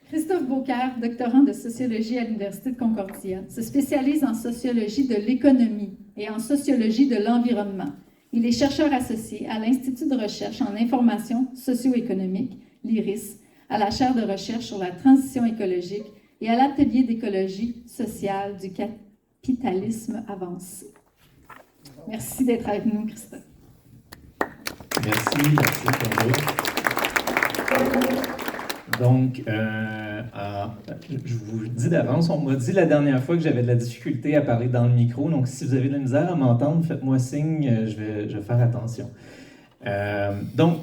Christophe Beaucaire, doctorant de sociologie à l'Université de Concordia, se spécialise en sociologie de l'économie et en sociologie de l'environnement. Il est chercheur associé à l'Institut de recherche en information socio-économique, l'IRIS, à la chaire de recherche sur la transition écologique et à l'atelier d'écologie sociale du capitalisme avancé. Merci d'être avec nous, Christophe. Merci, bonjour. Donc, je vous dis d'avance, on m'a dit la dernière fois que j'avais de la difficulté à parler dans le micro, donc si vous avez de la misère à m'entendre, faites-moi signe, je vais faire attention. Donc,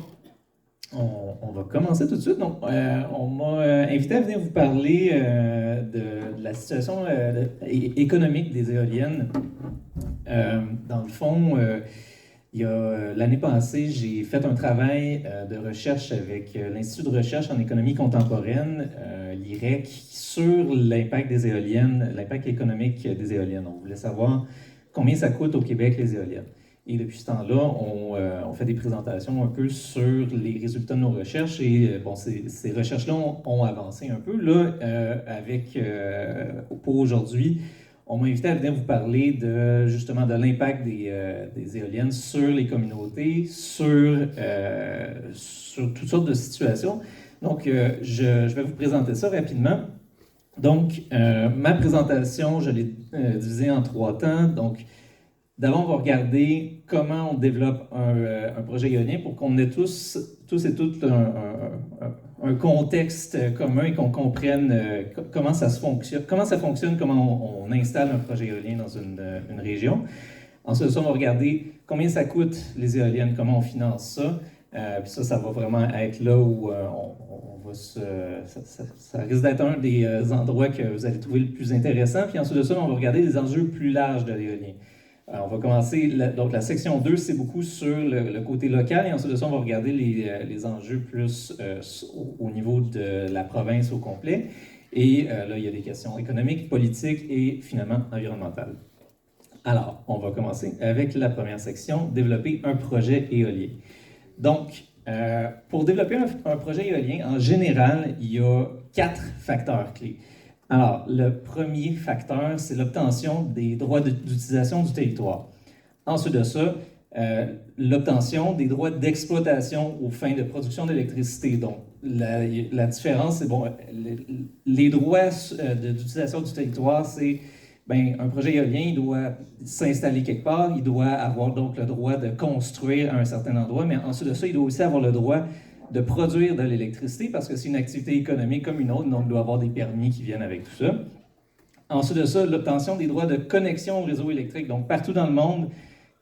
on va commencer tout de suite. Donc, on m'a invité à venir vous parler de la situation économique des éoliennes. Dans le fond, l'année passée, j'ai fait un travail de recherche avec l'Institut de recherche en économie contemporaine, l'IREC, sur l'impact des éoliennes, l'impact économique des éoliennes. On voulait savoir combien ça coûte au Québec, les éoliennes. Et depuis ce temps-là, on fait des présentations un peu sur les résultats de nos recherches. Et bon, ces recherches-là ont avancé un peu. Là, pour aujourd'hui, on m'a invité à venir vous parler justement de l'impact des éoliennes sur les communautés, sur toutes sortes de situations. Donc, je vais vous présenter ça rapidement. Donc, ma présentation, je l'ai divisée en 3 temps. Donc, d'abord, on va regarder comment on développe un projet éolien pour qu'on ait tous et toutes un contexte commun et qu'on comprenne comment ça fonctionne, comment on installe un projet éolien dans une région. Ensuite, on va regarder combien ça coûte les éoliennes, comment on finance ça. Puis ça va vraiment être là où ça risque d'être un des endroits que vous allez trouver le plus intéressant. Puis ensuite de ça, on va regarder les enjeux plus larges de l'éolien. On va commencer, donc la section 2, c'est beaucoup sur le côté local, et ensuite de ça, on va regarder les enjeux plus au niveau de la province au complet. Et là, il y a des questions économiques, politiques et finalement environnementales. Alors, on va commencer avec la première section, développer un projet éolien. Donc, pour développer un projet éolien, en général, il y a 4 facteurs clés. Alors, le premier facteur, c'est l'obtention des droits d'utilisation du territoire. Ensuite de ça, l'obtention des droits d'exploitation aux fins de production d'électricité. Donc, la différence, c'est, bon, les droits d'utilisation du territoire, c'est, un projet éolien, il doit s'installer quelque part, il doit avoir donc le droit de construire à un certain endroit, mais ensuite de ça, il doit aussi avoir le droit de produire de l'électricité parce que c'est une activité économique comme une autre, donc il doit avoir des permis qui viennent avec tout ça. Ensuite de ça, l'obtention des droits de connexion au réseau électrique. Donc, partout dans le monde,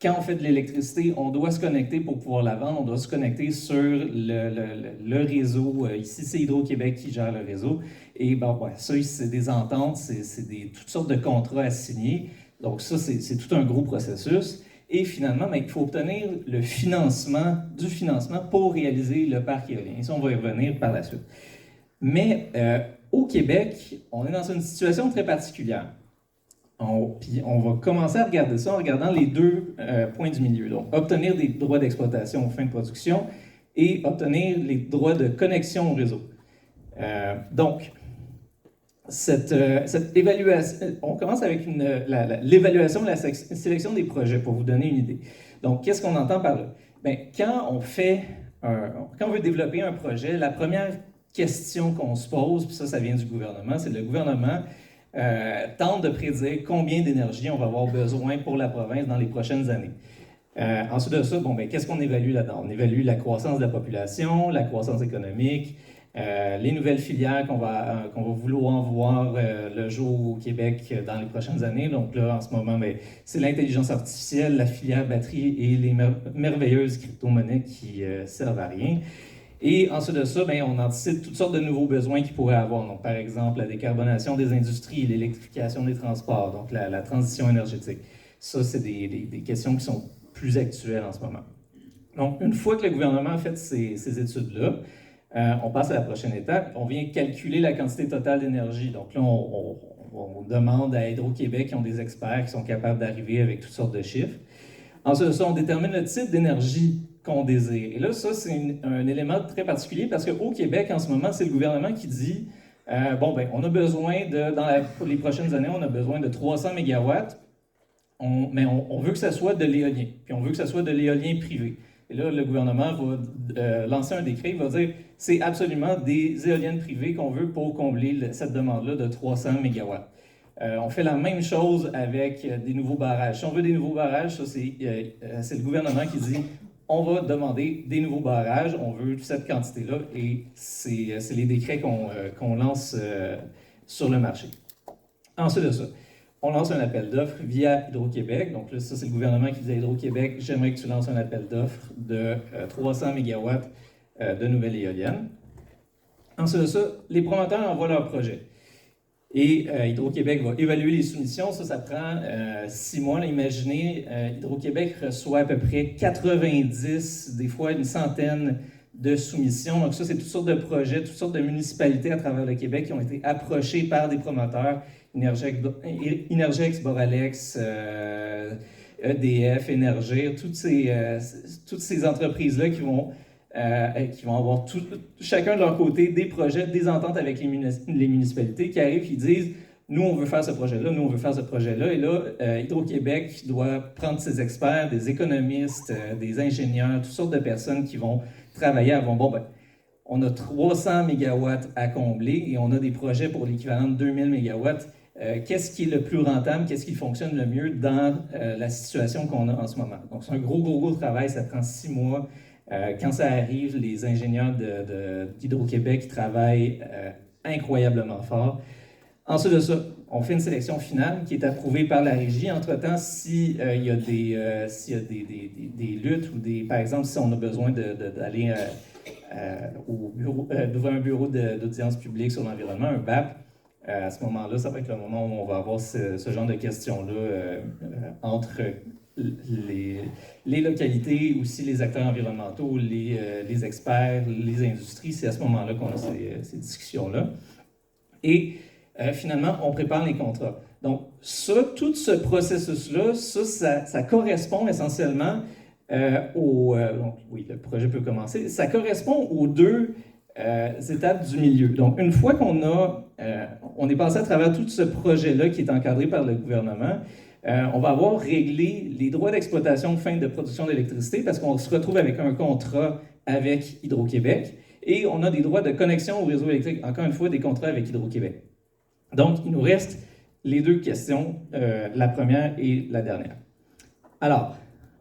quand on fait de l'électricité, on doit se connecter pour pouvoir la vendre, on doit se connecter sur le réseau. Ici, c'est Hydro-Québec qui gère le réseau. Et ça, c'est des ententes, c'est toutes sortes de contrats à signer. Donc, ça, c'est tout un gros processus. Et finalement, il faut obtenir du financement pour réaliser le parc éolien. Et ça, on va y revenir par la suite. Mais au Québec, on est dans une situation très particulière. Puis on va commencer à regarder ça en regardant les 2 points du milieu. Donc, obtenir des droits d'exploitation aux fins de production et obtenir les droits de connexion au réseau. Donc, cette évaluation, on commence avec l'évaluation de la sélection des projets, pour vous donner une idée. Donc, qu'est-ce qu'on entend par là? Quand on veut développer un projet, la première question qu'on se pose, puis ça vient du gouvernement, c'est le gouvernement tente de prédire combien d'énergie on va avoir besoin pour la province dans les prochaines années. Ensuite de ça, qu'est-ce qu'on évalue là-dedans? On évalue la croissance de la population, la croissance économique, les nouvelles filières qu'on va vouloir voir le jour au Québec dans les prochaines années. Donc là, en ce moment, c'est l'intelligence artificielle, la filière batterie et les merveilleuses crypto-monnaies qui servent à rien. Et ensuite de ça, on anticipe toutes sortes de nouveaux besoins qu'ils pourraient avoir. Donc, par exemple, la décarbonation des industries, l'électrification des transports, donc la transition énergétique. Ça, c'est des questions qui sont plus actuelles en ce moment. Donc, une fois que le gouvernement a fait ces études-là, on passe à la prochaine étape. On vient calculer la quantité totale d'énergie. Donc là, on demande à Hydro-Québec, qui ont des experts qui sont capables d'arriver avec toutes sortes de chiffres. Ensuite de ça, on détermine le type d'énergie qu'on désire. Et là, ça, c'est un élément très particulier parce qu'au Québec, en ce moment, c'est le gouvernement qui dit On a besoin pour les prochaines années, on a besoin de 300 mégawatts, mais on veut que ça soit de l'éolien, puis on veut que ça soit de l'éolien privé. Et là, le gouvernement va lancer un décret, il va dire c'est absolument des éoliennes privées qu'on veut pour combler cette demande-là de 300 mégawatts. On fait la même chose avec des nouveaux barrages. Si on veut des nouveaux barrages, ça c'est le gouvernement qui dit on va demander des nouveaux barrages, on veut cette quantité-là, et c'est les décrets qu'on lance sur le marché. Ensuite de ça, on lance un appel d'offres via Hydro-Québec. Donc là, ça, c'est le gouvernement qui dit à Hydro-Québec, j'aimerais que tu lances un appel d'offres de 300 mégawatts de nouvelles éoliennes. Ensuite de ça, les promoteurs envoient leur projet. Et Hydro-Québec va évaluer les soumissions. Ça prend 6 mois. Là, imaginez, Hydro-Québec reçoit à peu près 90, des fois une centaine de soumissions. Donc ça, c'est toutes sortes de projets, toutes sortes de municipalités à travers le Québec qui ont été approchées par des promoteurs, Énergex, Boralex, EDF, Énergir, toutes ces entreprises-là qui vont avoir chacun de leur côté des projets, des ententes avec les municipalités qui arrivent, qui disent « Nous, on veut faire ce projet-là, nous, on veut faire ce projet-là. » Et là, Hydro-Québec doit prendre ses experts, des économistes, des ingénieurs, toutes sortes de personnes qui vont travailler avant. On a 300 mégawatts à combler et on a des projets pour l'équivalent de 2000 mégawatts. Qu'est-ce qui est le plus rentable? Qu'est-ce qui fonctionne le mieux dans la situation qu'on a en ce moment? Donc, c'est un gros travail, ça prend 6 mois. Quand ça arrive, les ingénieurs d'Hydro-Québec travaillent incroyablement fort. Ensuite de ça, on fait une sélection finale qui est approuvée par la régie. Entre-temps, s'il y a des luttes ou par exemple, si on a besoin d'aller d'ouvrir un bureau d'audience publique sur l'environnement, un BAP, à ce moment-là, ça va être le moment où on va avoir ce genre de questions-là entre les localités, aussi les acteurs environnementaux, les experts, les industries. C'est à ce moment-là qu'on a ces discussions-là. Et finalement, on prépare les contrats. Donc, tout ce processus-là, ça correspond essentiellement donc, oui, le projet peut commencer. Ça correspond aux 2 étapes du milieu. Donc, une fois on est passé à travers tout ce projet-là qui est encadré par le gouvernement, on va avoir réglé les droits d'exploitation de fin de production d'électricité parce qu'on se retrouve avec un contrat avec Hydro-Québec et on a des droits de connexion au réseau électrique, encore une fois, des contrats avec Hydro-Québec. Donc, il nous reste les 2 questions, la première et la dernière. Alors,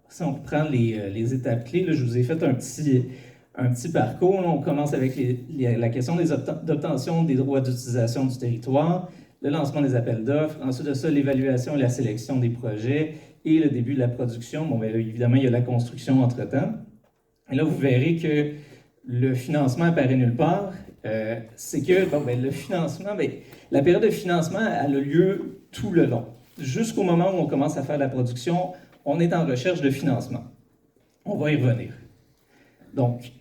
si on prend les étapes clés, là, je vous ai fait un petit parcours. Là, on commence avec la question d'obtention des droits d'utilisation du territoire, le lancement des appels d'offres, ensuite de ça, l'évaluation et la sélection des projets et le début de la production. Là, évidemment, il y a la construction entre-temps. Et là, vous verrez que le financement apparaît nulle part. C'est que le financement, la période de financement, elle a lieu tout le long. Jusqu'au moment où on commence à faire la production, on est en recherche de financement. On va y revenir. Donc,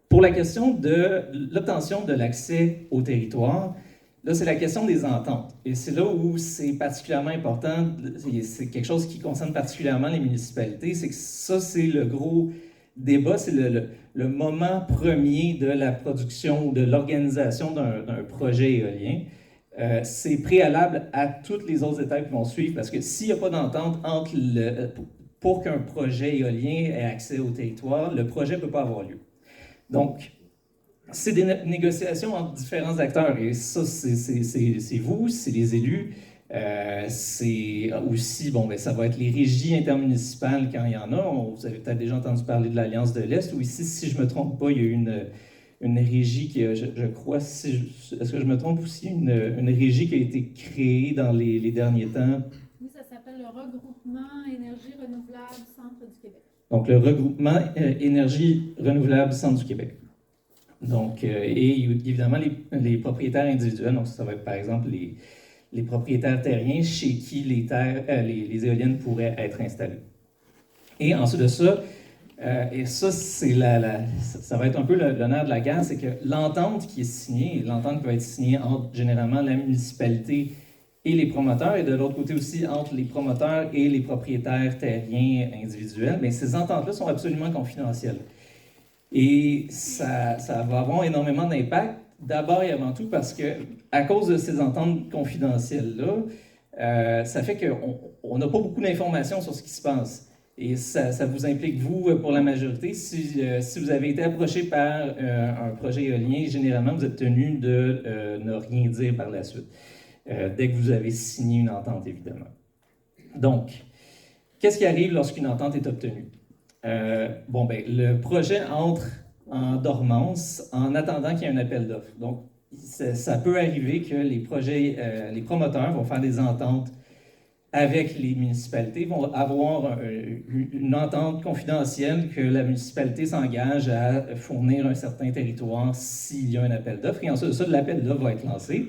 pour la question de l'obtention de l'accès au territoire, là, c'est la question des ententes. Et c'est là où c'est particulièrement important, c'est quelque chose qui concerne particulièrement les municipalités, c'est que ça, c'est le gros débat, c'est le moment premier de la production ou de l'organisation d'un projet éolien. C'est préalable à toutes les autres étapes qui vont suivre, parce que s'il n'y a pas d'entente pour qu'un projet éolien ait accès au territoire, le projet ne peut pas avoir lieu. Donc, c'est des négociations entre différents acteurs, et ça, c'est vous, c'est les élus, c'est aussi, ça va être les régies intermunicipales quand il y en a. Vous avez peut-être déjà entendu parler de l'Alliance de l'Est, ou ici, si je ne me trompe pas, il y a eu une régie qui, je crois, est-ce que je me trompe aussi, une régie qui a été créée dans les derniers temps? Oui, ça s'appelle le Regroupement Énergie Renouvelable Centre du Québec. Donc, le Regroupement Énergie Renouvelable Centre du Québec. Donc, et évidemment, les propriétaires individuels, donc ça va être par exemple les propriétaires terriens chez qui les éoliennes pourraient être installées. Et ensuite de ça, et ça, ça va être un peu le nerf de la guerre, c'est que l'entente qui est signée, l'entente qui va être signée entre généralement la municipalité et les promoteurs, et de l'autre côté aussi entre les promoteurs et les propriétaires terriens individuels, mais ces ententes-là sont absolument confidentielles. Et ça va avoir énormément d'impact D'abord et avant tout parce que, à cause de ces ententes confidentielles-là, ça fait qu'on n'a pas beaucoup d'informations sur ce qui se passe. Et ça vous implique, vous, pour la majorité, si vous avez été approché par un projet éolien, généralement, vous êtes tenu de ne rien dire par la suite, dès que vous avez signé une entente, évidemment. Donc, qu'est-ce qui arrive lorsqu'une entente est obtenue? Le projet entre en dormance en attendant qu'il y ait un appel d'offres. Donc, ça peut arriver que les promoteurs vont faire des ententes avec les municipalités, vont avoir une entente confidentielle que la municipalité s'engage à fournir un certain territoire s'il y a un appel d'offres. Et ensuite, l'appel d'offres va être lancé.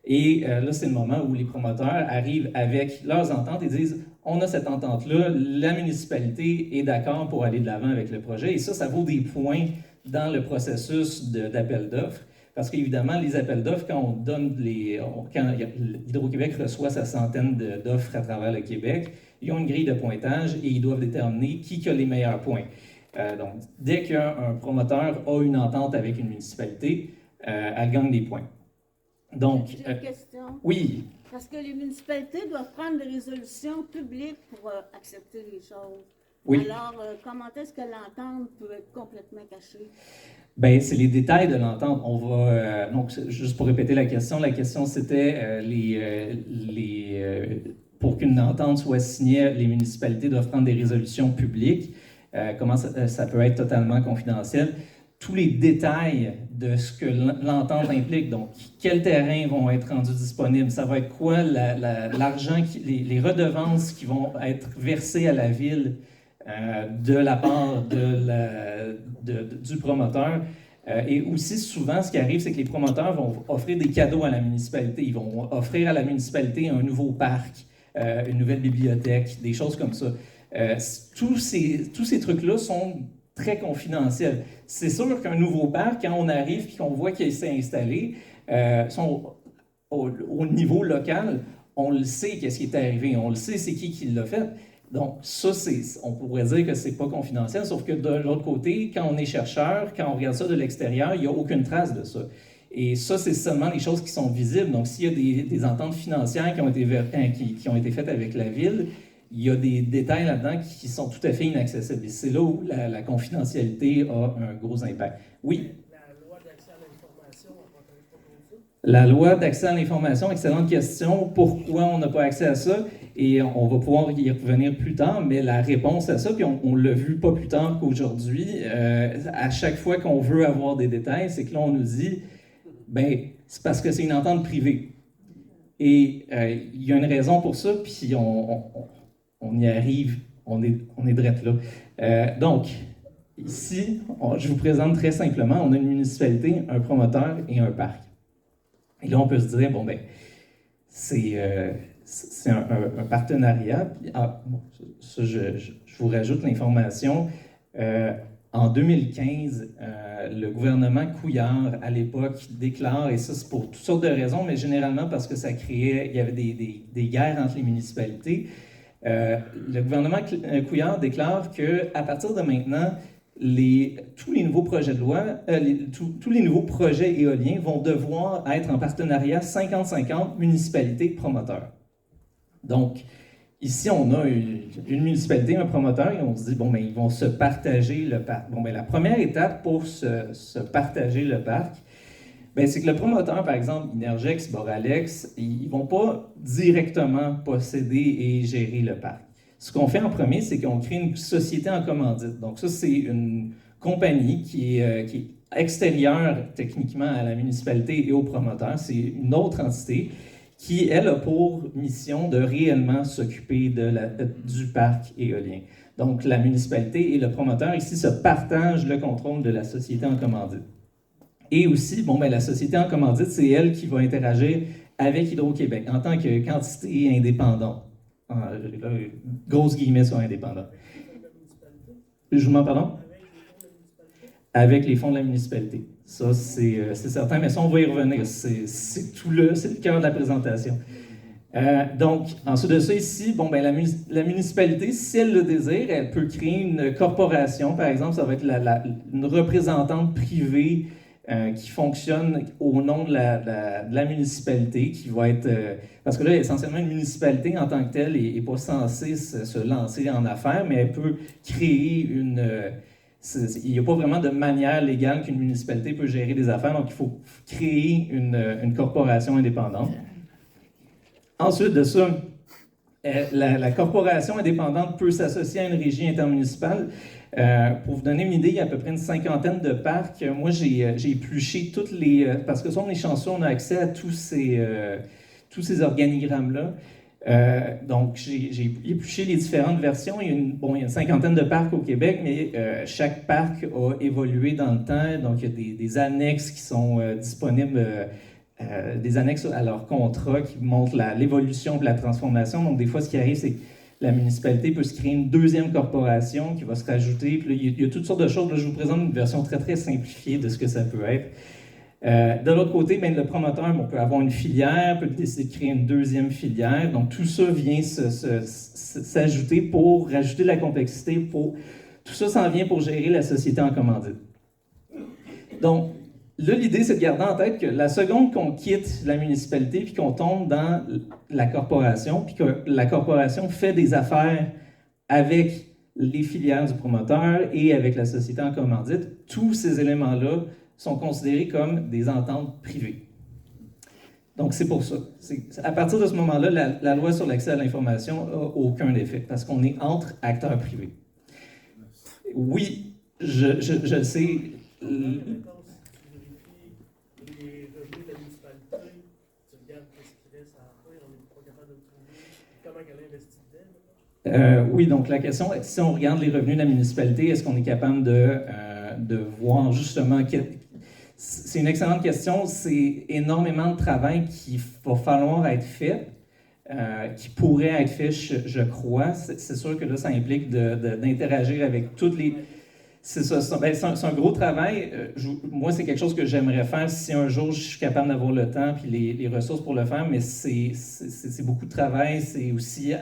Et là, c'est le moment où les promoteurs arrivent avec leurs ententes et disent « On a cette entente-là, la municipalité est d'accord pour aller de l'avant avec le projet. » Et ça vaut des points dans le processus d'appel d'offres. Parce qu'évidemment, les appels d'offres, quand Hydro-Québec reçoit sa centaine d'offres à travers le Québec, ils ont une grille de pointage et ils doivent déterminer qui a les meilleurs points. Donc, dès qu'un promoteur a une entente avec une municipalité, elle gagne des points. Donc, j'ai une question. Oui. Parce que les municipalités doivent prendre des résolutions publiques pour accepter les choses. Oui. Alors, comment est-ce que l'entente peut être complètement cachée? Bien, c'est les détails de l'entente. Donc, juste pour répéter la question c'était pour qu'une entente soit signée, les municipalités doivent prendre des résolutions publiques. Comment ça peut être totalement confidentiel? Tous les détails de ce que l'entente implique, donc quels terrains vont être rendus disponibles, ça va être quoi l'argent, les redevances qui vont être versées à la ville de la part du promoteur. Et aussi, souvent, ce qui arrive, c'est que les promoteurs vont offrir des cadeaux à la municipalité. Ils vont offrir à la municipalité un nouveau parc, une nouvelle bibliothèque, des choses comme ça. Tous ces trucs-là sont très confidentiels. C'est sûr qu'un nouveau parc, quand on arrive et qu'on voit qu'il s'est installé, au niveau local, on le sait qu'est-ce qui est arrivé, on le sait c'est qui l'a fait. Donc, ça, on pourrait dire que c'est pas confidentiel, sauf que de l'autre côté, quand on est chercheur, quand on regarde ça de l'extérieur, il n'y a aucune trace de ça. Et ça, c'est seulement les choses qui sont visibles. Donc, s'il y a des ententes financières qui ont été faites avec la ville, il y a des détails là-dedans qui sont tout à fait inaccessibles. Et c'est là où la confidentialité a un gros impact. Oui? La loi d'accès à l'information, on va parler de ça? La loi d'accès à l'information, excellente question. Pourquoi on n'a pas accès à ça? Et on va pouvoir y revenir plus tard, mais la réponse à ça, puis on l'a vu pas plus tard qu'aujourd'hui, à chaque fois qu'on veut avoir des détails, c'est que là, on nous dit, ben c'est parce que c'est une entente privée. Et il y a une raison pour ça, puis on y arrive, on est drette là. Donc, ici, je vous présente très simplement, on a une municipalité, un promoteur et un parc. Et là, on peut se dire, bon, ben, c'est un partenariat. Je vous rajoute l'information. En 2015, le gouvernement Couillard, à l'époque, déclare, et ça c'est pour toutes sortes de raisons, mais généralement parce que il y avait des guerres entre les municipalités. Le gouvernement Couillard déclare qu'à partir de maintenant, tous les nouveaux projets de loi, tous les nouveaux projets éoliens vont devoir être en partenariat 50-50 municipalité-promoteur. Donc, ici, on a une municipalité, un promoteur, et on se dit, bon, ben, ils vont se partager le parc. Bon, ben, la première étape pour se partager le parc, ben, c'est que le promoteur, par exemple, Inergex, Boralex, ils ne vont pas directement posséder et gérer le parc. Ce qu'on fait en premier, c'est qu'on crée une société en commandite. Donc, ça, c'est une compagnie qui est extérieure techniquement à la municipalité et au promoteur. C'est une autre entité qui, elle, a pour mission de réellement s'occuper du parc éolien. Donc, la municipalité et le promoteur, ici, se partagent le contrôle de la société en commandite. Et aussi, bon, ben, la société en commandite, c'est elle qui va interagir avec Hydro-Québec en tant que quantité indépendante. Grosse guillemets sur indépendant. Je vous m'en pardon? Avec les fonds de la municipalité. Ça, c'est certain, mais ça, on va y revenir. C'est tout c'est le cœur de la présentation. Donc, ensuite de ça, ici, bon, ben, la municipalité, si elle le désire, elle peut créer une corporation, par exemple, ça va être une représentante privée qui fonctionne au nom de la municipalité, qui va être... parce que là, essentiellement, une municipalité en tant que telle n'est pas censée se lancer en affaires, mais elle peut créer une... il n'y a pas vraiment de manière légale qu'une municipalité peut gérer des affaires, donc il faut créer une corporation indépendante. Ensuite de ça, la corporation indépendante peut s'associer à une régie intermunicipale. Pour vous donner une idée, il y a à peu près une cinquantaine de parcs. Moi, j'ai épluché toutes les... parce que sur les chansons, on a accès à tous ces organigrammes-là. Donc, j'ai épluché les différentes versions. Il y a une cinquantaine de parcs au Québec, mais chaque parc a évolué dans le temps. Donc, il y a des annexes qui sont disponibles, des annexes à leur contrat qui montrent l'évolution et la transformation. Donc, des fois, ce qui arrive, c'est que la municipalité peut se créer une deuxième corporation qui va se rajouter. Puis là, il y a toutes sortes de choses. Là, je vous présente une version très, très simplifiée de ce que ça peut être. De l'autre côté, ben, le promoteur peut avoir une filière, peut décider de créer une deuxième filière. Donc, tout ça vient s'ajouter pour rajouter de la complexité. Tout ça s'en vient pour gérer la société en commandite. Donc, là, l'idée, c'est de garder en tête que la seconde qu'on quitte la municipalité puis qu'on tombe dans la corporation, puis que la corporation fait des affaires avec les filières du promoteur et avec la société en commandite, tous ces éléments-là sont considérés comme des ententes privées. Donc, c'est pour ça. À partir de ce moment-là, la loi sur l'accès à l'information n'a aucun effet, parce qu'on est entre acteurs privés. Oui, je sais... Les revenus de la municipalité, tu regardes ce qui reste à la fin, on n'est pas capable de trouver comment elle investit dedans. Oui, donc la question, si on regarde les revenus de la municipalité, est-ce qu'on est capable de voir justement... C'est une excellente question. C'est énormément de travail qu'il va falloir être fait, qui pourrait être fait, je crois. C'est sûr que là, ça implique d'interagir avec toutes les... C'est ça, c'est un gros travail. Moi, c'est quelque chose que j'aimerais faire si un jour je suis capable d'avoir le temps et les ressources pour le faire, mais c'est beaucoup de travail. C'est aussi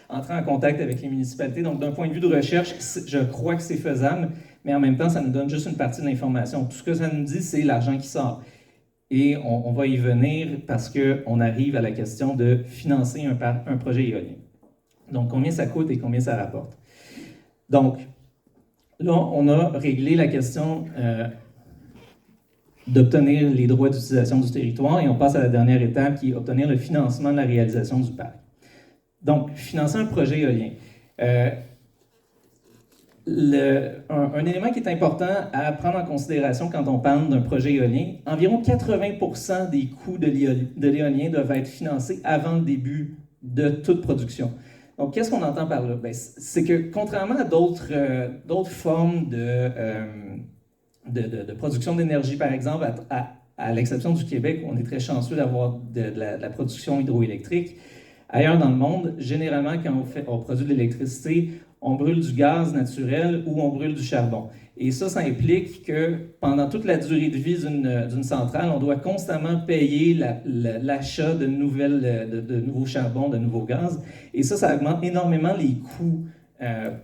entrer en contact avec les municipalités. Donc, d'un point de vue de recherche, je crois que c'est faisable, mais en même temps, ça nous donne juste une partie de l'information. Tout ce que ça nous dit, c'est l'argent qui sort. Et on va y venir parce qu'on arrive à la question de financer un projet éolien. Donc, combien ça coûte et combien ça rapporte. Donc, là, on a réglé la question d'obtenir les droits d'utilisation du territoire et on passe à la dernière étape qui est obtenir le financement de la réalisation du parc. Donc, financer un projet éolien. Un élément qui est important à prendre en considération quand on parle d'un projet éolien, environ 80% des coûts de l'éolien doivent être financés avant le début de toute production. Donc, qu'est-ce qu'on entend par là? C'est que, contrairement à d'autres formes de production d'énergie, par exemple, à l'exception du Québec, où on est très chanceux d'avoir de la production hydroélectrique, ailleurs dans le monde, généralement, quand on produit de l'électricité, on brûle du gaz naturel ou on brûle du charbon. Et ça implique que pendant toute la durée de vie d'une centrale, on doit constamment payer l'achat de nouveaux charbons, de nouveaux gaz. Et ça augmente énormément les coûts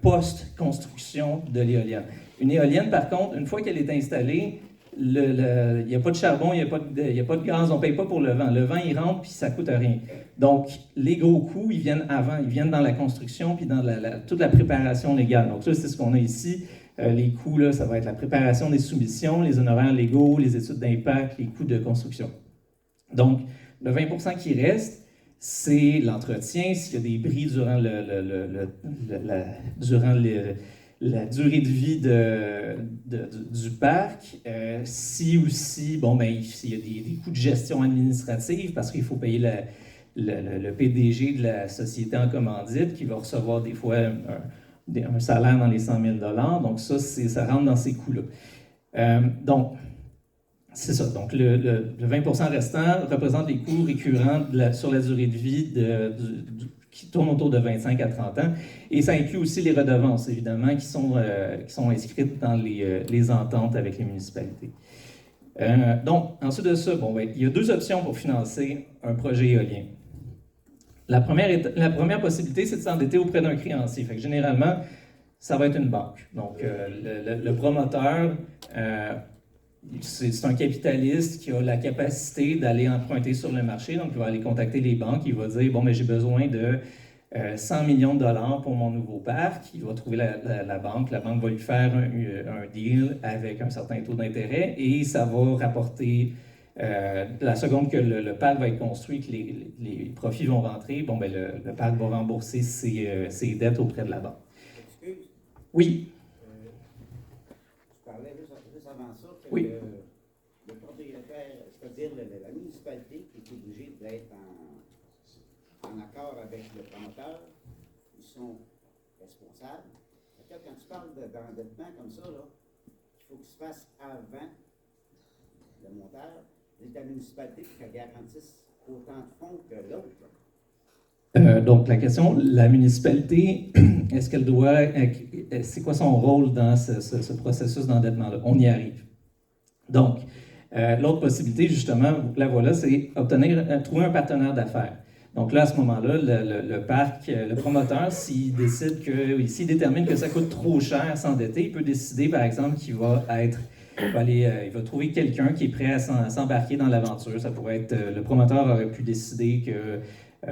post-construction de l'éolienne. Une éolienne, par contre, une fois qu'elle est installée, il n'y a pas de charbon, il n'y a pas de gaz, on ne paye pas pour le vent. Le vent, il rentre, puis ça ne coûte rien. Donc, les gros coûts, ils viennent avant, ils viennent dans la construction, puis dans toute la préparation légale. Donc, ça, c'est ce qu'on a ici. Les coûts, là, ça va être la préparation des soumissions, les honoraires légaux, les études d'impact, les coûts de construction. Donc, le 20% qui reste, c'est l'entretien, s'il y a des bris durant la durée de vie du parc, si aussi, s'il y a des coûts de gestion administrative, parce qu'il faut payer le PDG de la société en commandite qui va recevoir des fois un salaire dans les 100 000 $. Donc ça rentre dans ces coûts-là. Donc, c'est ça. Donc, le 20% restant représente les coûts récurrents sur la durée de vie qui tournent autour de 25 à 30 ans. Et ça inclut aussi les redevances, évidemment, qui sont inscrites dans les ententes avec les municipalités. Donc, ensuite de ça, il y a deux options pour financer un projet éolien. La première possibilité, c'est de s'endetter auprès d'un créancier. Fait que généralement, ça va être une banque. Donc, le promoteur c'est un capitaliste qui a la capacité d'aller emprunter sur le marché, donc il va aller contacter les banques, il va dire, bon, mais j'ai besoin de 100 millions de dollars pour mon nouveau parc, il va trouver la banque va lui faire un deal avec un certain taux d'intérêt et ça va rapporter, la seconde que le parc va être construit, que les profits vont rentrer, bon, ben le parc va rembourser ses dettes auprès de la banque. Excuse, Oui, je parlais juste avant ça que Oui. le propriétaire, c'est-à-dire la municipalité qui est obligée d'être en accord avec le promoteur, ils sont responsables. Fait que quand tu parles d'endettement comme ça, là, il faut que se fasse avant le monteur, c'est la municipalité qui garantisse autant de fonds que l'autre. donc la question, la municipalité, est-ce qu'elle doit, c'est quoi son rôle dans ce processus d'endettement-là? On y arrive. Donc, l'autre possibilité, justement, la voilà, c'est trouver un partenaire d'affaires. Donc là, à ce moment-là, le parc, le promoteur, s'il détermine que ça coûte trop cher s'endetter, il peut décider, par exemple, qu'il va il va trouver quelqu'un qui est prêt à s'embarquer dans l'aventure. Ça pourrait être, le promoteur aurait pu décider que,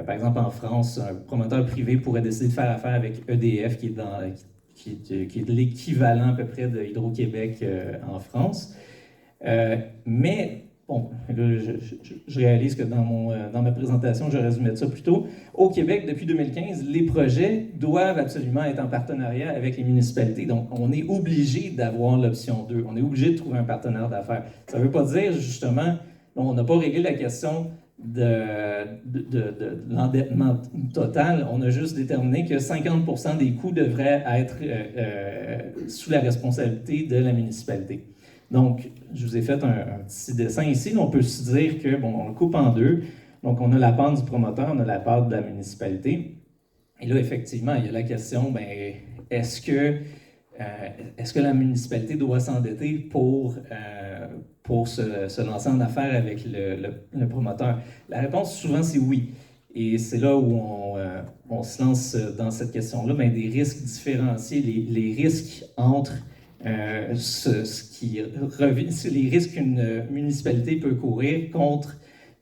par exemple, en France, un promoteur privé pourrait décider de faire affaire avec EDF, qui est l'équivalent à peu près de Hydro-Québec en France. Mais, bon, je réalise que dans ma présentation, j'aurais dû mettre ça plus tôt. Au Québec, depuis 2015, les projets doivent absolument être en partenariat avec les municipalités. Donc, on est obligé d'avoir l'option 2. On est obligé de trouver un partenaire d'affaires. Ça ne veut pas dire, justement, on n'a pas réglé la question de l'endettement total. On a juste déterminé que 50% des coûts devraient être sous la responsabilité de la municipalité. Donc, je vous ai fait un petit dessin ici. On peut se dire que, bon, on le coupe en deux. Donc, on a la part du promoteur, on a la part de la municipalité. Et là, effectivement, il y a la question, bien, est-ce que la municipalité doit s'endetter pour se lancer en affaires avec le promoteur? La réponse, souvent, c'est oui. Et c'est là où on se lance dans cette question-là, bien, des risques différenciés, les risques entre les risques qu'une municipalité peut courir contre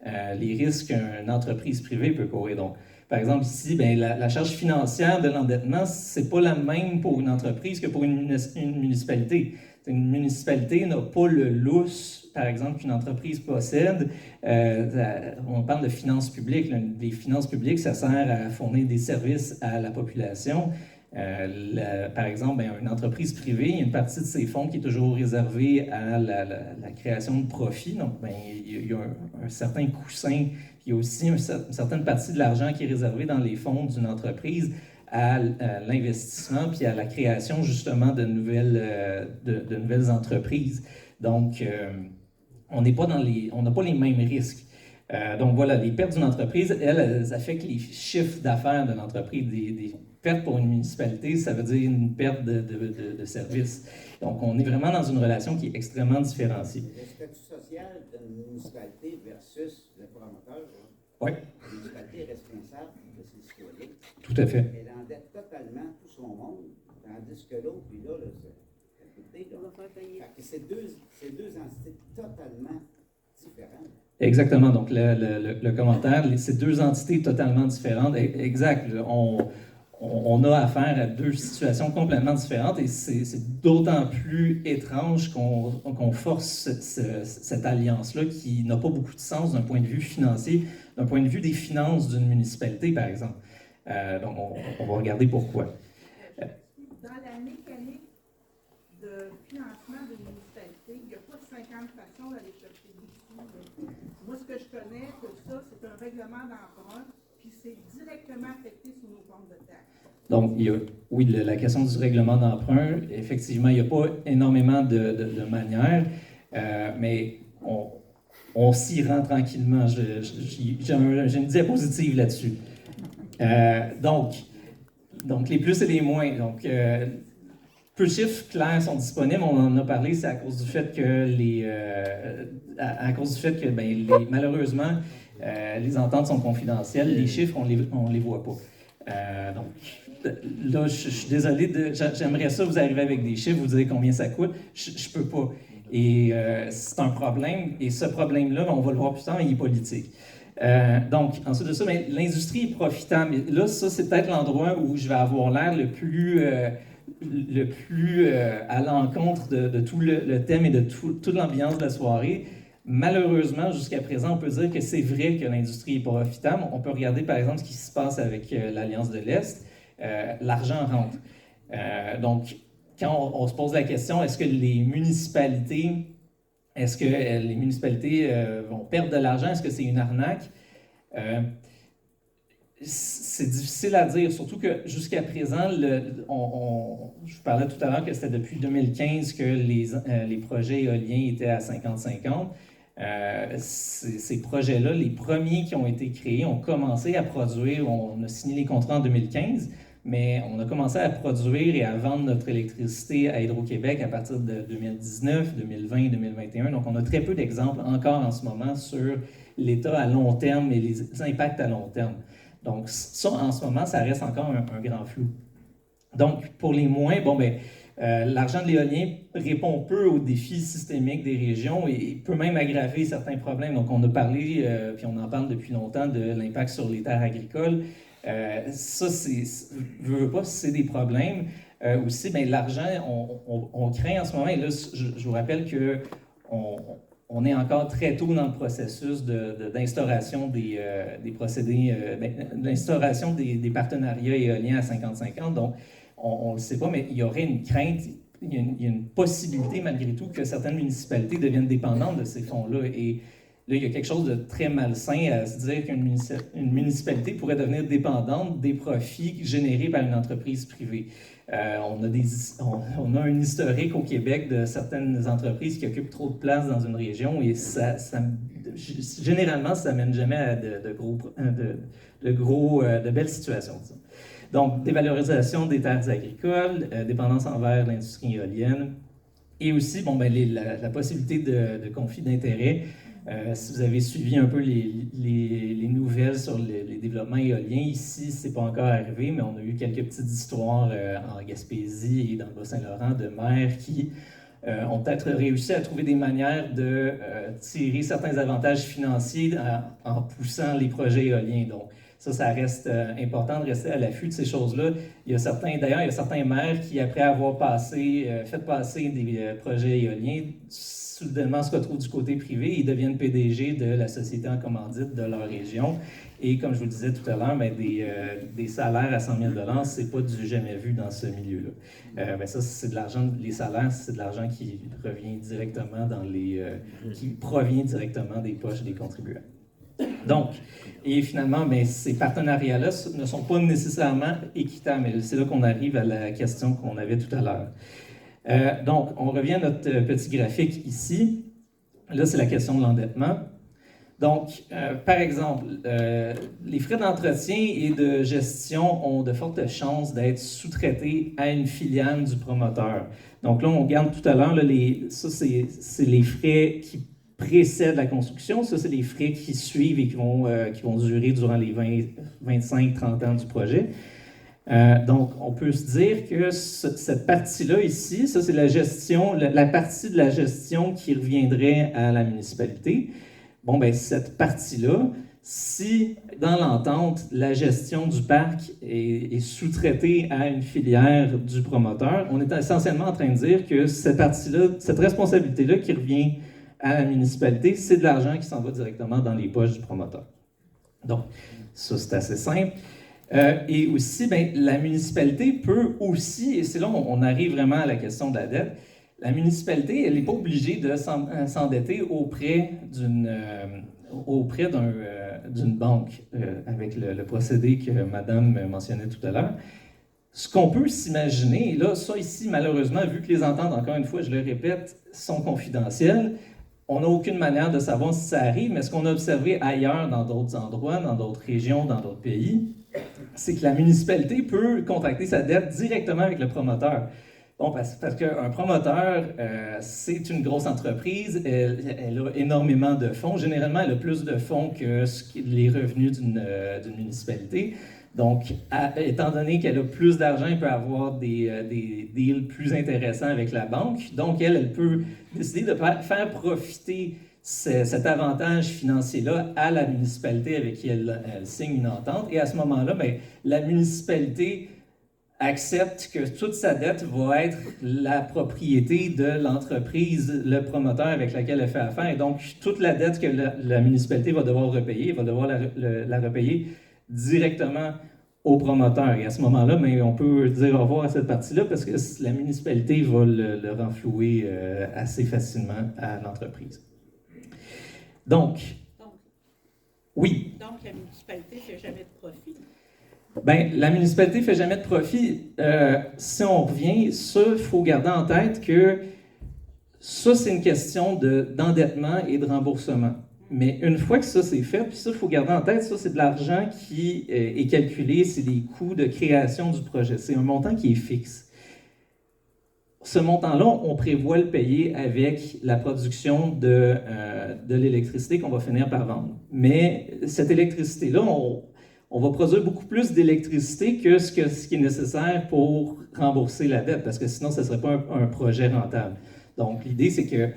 les risques qu'une entreprise privée peut courir. Donc, par exemple, ici, bien, la charge financière de l'endettement, c'est pas la même pour une entreprise que pour une municipalité. Une municipalité n'a pas le lousse, par exemple, qu'une entreprise possède. On parle de finances publiques. Les finances publiques, ça sert à fournir des services à la population. Par exemple, bien, une entreprise privée, il y a une partie de ses fonds qui est toujours réservée à la création de profits. Donc, bien, il y a un certain coussin. Il y a aussi une certaine partie de l'argent qui est réservée dans les fonds d'une entreprise à l'investissement puis à la création, justement, de nouvelles entreprises. Donc, on n'a pas les mêmes risques. Donc, voilà, les pertes d'une entreprise, elles affectent les chiffres d'affaires de l'entreprise. Des pertes pour une municipalité, ça veut dire une perte de services. Donc, on est vraiment dans une relation qui est extrêmement différenciée. Le statut social d'une municipalité versus le promoteur, Oui. la municipalité est responsable de ses citoyens. Tout à fait. Elle endette totalement tout son monde, tandis que l'autre, puis là, c'est écoutez, On va faire payer. fait que c'est deux entités totalement différentes. Exactement. Donc, le commentaire, c'est deux entités totalement différentes. Exact. On a affaire à deux situations complètement différentes et c'est d'autant plus étrange qu'on force cette alliance-là qui n'a pas beaucoup de sens d'un point de vue financier, d'un point de vue des finances d'une municipalité, par exemple. Donc, on va regarder pourquoi. Dans la mécanique de financement d'une municipalité, il n'y a pas 50 façons d'aller chercher des sous. Moi, ce que je connais, c'est un règlement d'emprunt, puis c'est directement affecté sur nos comptes de taxes. Donc, oui, la question du règlement d'emprunt, effectivement, il n'y a pas énormément de manières, mais on s'y rend tranquillement. J'ai une diapositive là-dessus. Donc, les plus et les moins. Donc, peu de chiffres clairs sont disponibles. On en a parlé, c'est à cause du fait que malheureusement, les ententes sont confidentielles. Les chiffres, on les voit pas. Donc, là, je suis désolé, j'aimerais ça vous arriver avec des chiffres, vous dire combien ça coûte. Je peux pas. Et c'est un problème, et ce problème-là, on va le voir plus tard, mais il est politique. Donc, ensuite de ça, l'industrie est profitable. Et là, ça, c'est peut-être l'endroit où je vais avoir l'air le plus à l'encontre de tout le thème et de toute l'ambiance de la soirée. Malheureusement, jusqu'à présent, on peut dire que c'est vrai que l'industrie est profitable. On peut regarder, par exemple, ce qui se passe avec l'Alliance de l'Est. L'argent rentre. Donc, quand on se pose la question, est-ce que les municipalités vont perdre de l'argent? Est-ce que c'est une arnaque? C'est difficile à dire, surtout que jusqu'à présent, je parlais tout à l'heure que c'était depuis 2015 que les projets éoliens étaient à 50-50. Ces projets-là, les premiers qui ont été créés, ont commencé à produire, on a signé les contrats en 2015, mais on a commencé à produire et à vendre notre électricité à Hydro-Québec à partir de 2019, 2020, 2021. Donc, on a très peu d'exemples encore en ce moment sur l'état à long terme et les impacts à long terme. Donc, ça, en ce moment, ça reste encore un grand flou. Donc, pour les moins, l'argent de l'éolien répond peu aux défis systémiques des régions et peut même aggraver certains problèmes. Donc, on a parlé, puis on en parle depuis longtemps, de l'impact sur les terres agricoles. Ça, veux pas, c'est des problèmes. Aussi, l'argent, on craint en ce moment, et là, je vous rappelle que on est encore très tôt dans le processus d'instauration des procédés, d'instauration des partenariats éoliens à 50-50. Donc, on ne le sait pas, mais il y aurait une crainte, il y a une possibilité malgré tout que certaines municipalités deviennent dépendantes de ces fonds-là. Et là, il y a quelque chose de très malsain à se dire qu'une municipalité pourrait devenir dépendante des profits générés par une entreprise privée. On a un historique au Québec de certaines entreprises qui occupent trop de place dans une région et généralement, ça ne mène jamais à de belles situations. Disons. Donc, dévalorisation des terres agricoles, dépendance envers l'industrie éolienne et aussi la possibilité de conflit d'intérêts. Si vous avez suivi un peu les nouvelles sur les développements éoliens, ici, ce n'est pas encore arrivé, mais on a eu quelques petites histoires en Gaspésie et dans le Bas-Saint-Laurent de maires qui ont peut-être réussi à trouver des manières de tirer certains avantages financiers en poussant les projets éoliens. Donc, ça reste important de rester à l'affût de ces choses-là. Il y a certains maires qui, après avoir fait passer des projets éoliens, soudainement se retrouvent du côté privé, ils deviennent PDG de la société en commandite de leur région. Et comme je vous le disais tout à l'heure, des salaires à 100 000 $, c'est pas du jamais vu dans ce milieu-là. Ça, c'est de l'argent, les salaires, c'est de l'argent qui revient directement qui provient directement des poches des contribuables. Donc, et finalement, ces partenariats-là ne sont pas nécessairement équitables. C'est là qu'on arrive à la question qu'on avait tout à l'heure. Donc, on revient à notre petit graphique ici. Là, c'est la question de l'endettement. Donc, par exemple, les frais d'entretien et de gestion ont de fortes chances d'être sous-traités à une filiale du promoteur. Donc là, on regarde tout à l'heure, ça, c'est les frais qui précèdent la construction. Ça, c'est les frais qui suivent et qui vont durer durant les 25-30 ans du projet. Donc, on peut se dire que cette partie-là ici, ça c'est la gestion, la partie de la gestion qui reviendrait à la municipalité. Cette partie-là, si dans l'entente, la gestion du parc est sous-traitée à une filière du promoteur, on est essentiellement en train de dire que cette partie-là, cette responsabilité-là qui revient à la municipalité, c'est de l'argent qui s'en va directement dans les poches du promoteur. Donc, ça c'est assez simple. Et aussi, la municipalité peut aussi, et c'est là où on arrive vraiment à la question de la dette, la municipalité, elle n'est pas obligée de s'endetter auprès d'une banque, avec le procédé que Madame mentionnait tout à l'heure. Ce qu'on peut s'imaginer, et là, ça ici, malheureusement, vu que les ententes, encore une fois, je le répète, sont confidentielles, on n'a aucune manière de savoir si ça arrive, mais ce qu'on a observé ailleurs, dans d'autres endroits, dans d'autres régions, dans d'autres pays, c'est que la municipalité peut contracter sa dette directement avec le promoteur. Bon, parce qu'un promoteur, c'est une grosse entreprise, elle a énormément de fonds. Généralement, elle a plus de fonds que les revenus d'une municipalité. Donc, étant donné qu'elle a plus d'argent, elle peut avoir des deals plus intéressants avec la banque. Donc, elle peut décider de faire profiter cet avantage financier-là à la municipalité avec qui elle signe une entente. Et à ce moment-là, bien, la municipalité accepte que toute sa dette va être la propriété de l'entreprise, le promoteur avec laquelle elle fait affaire. Et donc, toute la dette que la municipalité va devoir repayer, va devoir la repayer directement au promoteur. Et à ce moment-là, mais on peut dire au revoir à cette partie-là parce que la municipalité va le renflouer assez facilement à l'entreprise. Donc, oui. Donc, la municipalité ne fait jamais de profit. Bien, la municipalité ne fait jamais de profit. Si on revient, ça, il faut garder en tête que ça, c'est une question d'endettement et de remboursement. Mais une fois que ça, c'est fait, puis ça, il faut garder en tête, ça, c'est de l'argent qui est calculé, c'est des coûts de création du projet. C'est un montant qui est fixe. Ce montant-là, on prévoit le payer avec la production de l'électricité qu'on va finir par vendre. Mais cette électricité-là, on va produire beaucoup plus d'électricité que ce qui est nécessaire pour rembourser la dette, parce que sinon, ce ne serait pas un projet rentable. Donc, l'idée, c'est que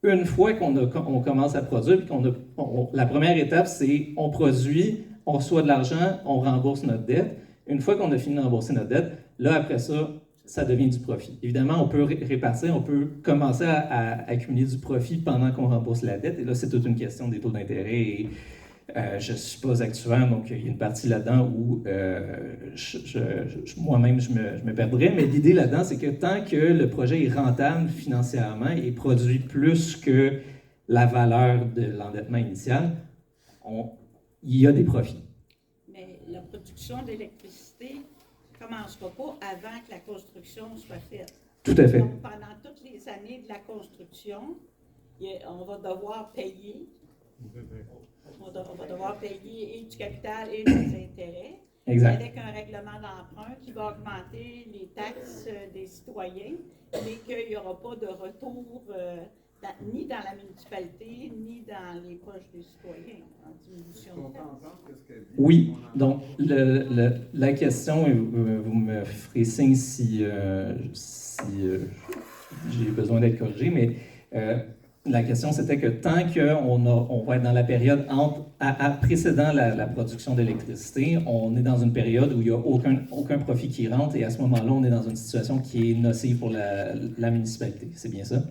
une fois qu'on commence à produire, la première étape, c'est on produit, on reçoit de l'argent, on rembourse notre dette. Une fois qu'on a fini de rembourser notre dette, là, après ça, ça devient du profit. Évidemment, on peut répartir, on peut commencer à accumuler du profit pendant qu'on rembourse la dette. Et là, c'est toute une question des taux d'intérêt. Et je ne suis pas actuaire, donc il y a une partie là-dedans où moi-même, je me perdrais. Mais l'idée là-dedans, c'est que tant que le projet est rentable financièrement et produit plus que la valeur de l'endettement initial, il y a des profits. Mais la production d'électricité ne commencera pas avant que la construction soit faite. Tout à fait. Donc, pendant toutes les années de la construction, on va devoir payer. On va devoir payer et du capital et des intérêts. Exact. Avec un règlement d'emprunt qui va augmenter les taxes des citoyens, mais qu'il n'y aura pas de retour ni dans la municipalité, ni dans les poches des citoyens en diminution de taxes. Oui, donc la question, vous me ferez signe si j'ai besoin d'être corrigé, mais la question c'était que tant qu'on va être dans la période précédant la production d'électricité, on est dans une période où il n'y a aucun profit qui rentre et à ce moment-là, on est dans une situation qui est nocive pour la municipalité. C'est bien ça?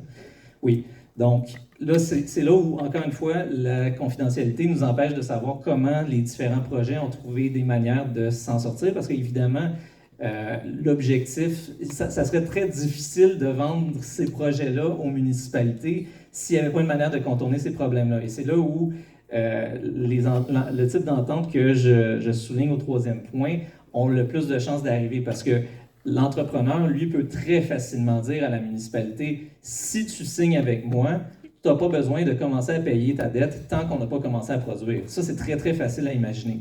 Oui. Donc, là, c'est là où, encore une fois, la confidentialité nous empêche de savoir comment les différents projets ont trouvé des manières de s'en sortir, parce qu'évidemment, l'objectif, ça serait très difficile de vendre ces projets-là aux municipalités s'il n'y avait pas une manière de contourner ces problèmes-là. Et c'est là où le type d'entente que je souligne au troisième point ont le plus de chances d'arriver, parce que l'entrepreneur, lui, peut très facilement dire à la municipalité, si tu signes avec moi, tu n'as pas besoin de commencer à payer ta dette tant qu'on n'a pas commencé à produire. Ça, c'est très, très facile à imaginer.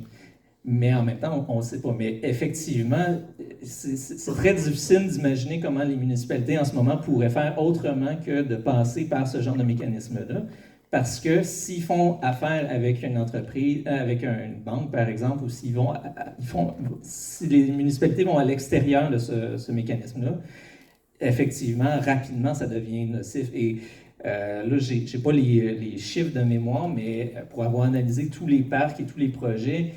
Mais en même temps, on ne sait pas. Mais effectivement, c'est très difficile d'imaginer comment les municipalités en ce moment pourraient faire autrement que de passer par ce genre de mécanisme-là. Parce que s'ils font affaire avec une entreprise, avec une banque, par exemple, ou si les municipalités vont à l'extérieur de ce mécanisme-là, effectivement, rapidement, ça devient nocif. Et là, je n'ai pas les chiffres de mémoire, mais pour avoir analysé tous les parcs et tous les projets,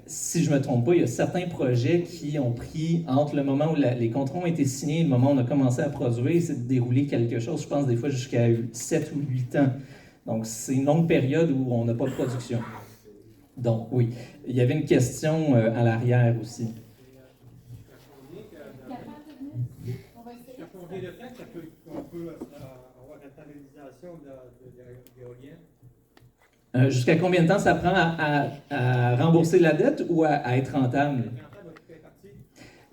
si je ne me trompe pas, il y a certains projets qui ont pris, entre le moment où les contrats ont été signés et le moment où on a commencé à produire, c'est de dérouler quelque chose, je pense des fois jusqu'à 7 ou 8 ans. Donc, c'est une longue période où on n'a pas de production. Donc, oui. Il y avait une question à l'arrière aussi. Combien de temps qu'on peut avoir la stabilisation de l'éolien? Jusqu'à combien de temps ça prend à rembourser la dette ou à être rentable?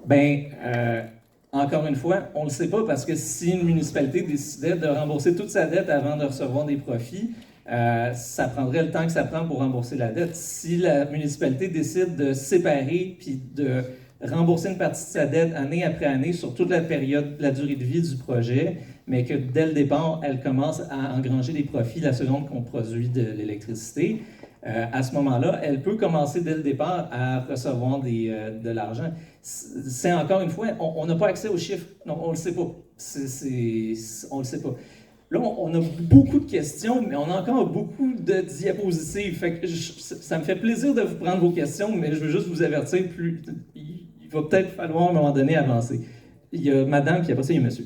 Bien, encore une fois, on ne le sait pas parce que si une municipalité décidait de rembourser toute sa dette avant de recevoir des profits, ça prendrait le temps que ça prend pour rembourser la dette. Si la municipalité décide de séparer puis de rembourser une partie de sa dette année après année sur toute la période, la durée de vie du projet, mais que dès le départ, elle commence à engranger des profits la seconde qu'on produit de l'électricité, à ce moment-là, elle peut commencer dès le départ à recevoir de l'argent. C'est encore une fois, on n'a pas accès aux chiffres. Non, on ne le sait pas. On ne le sait pas. Là, on a beaucoup de questions, mais on a encore beaucoup de diapositives. Fait que ça me fait plaisir de vous prendre vos questions, mais je veux juste vous avertir, il va peut-être falloir à un moment donné avancer. Il y a madame, puis après ça, il y a monsieur.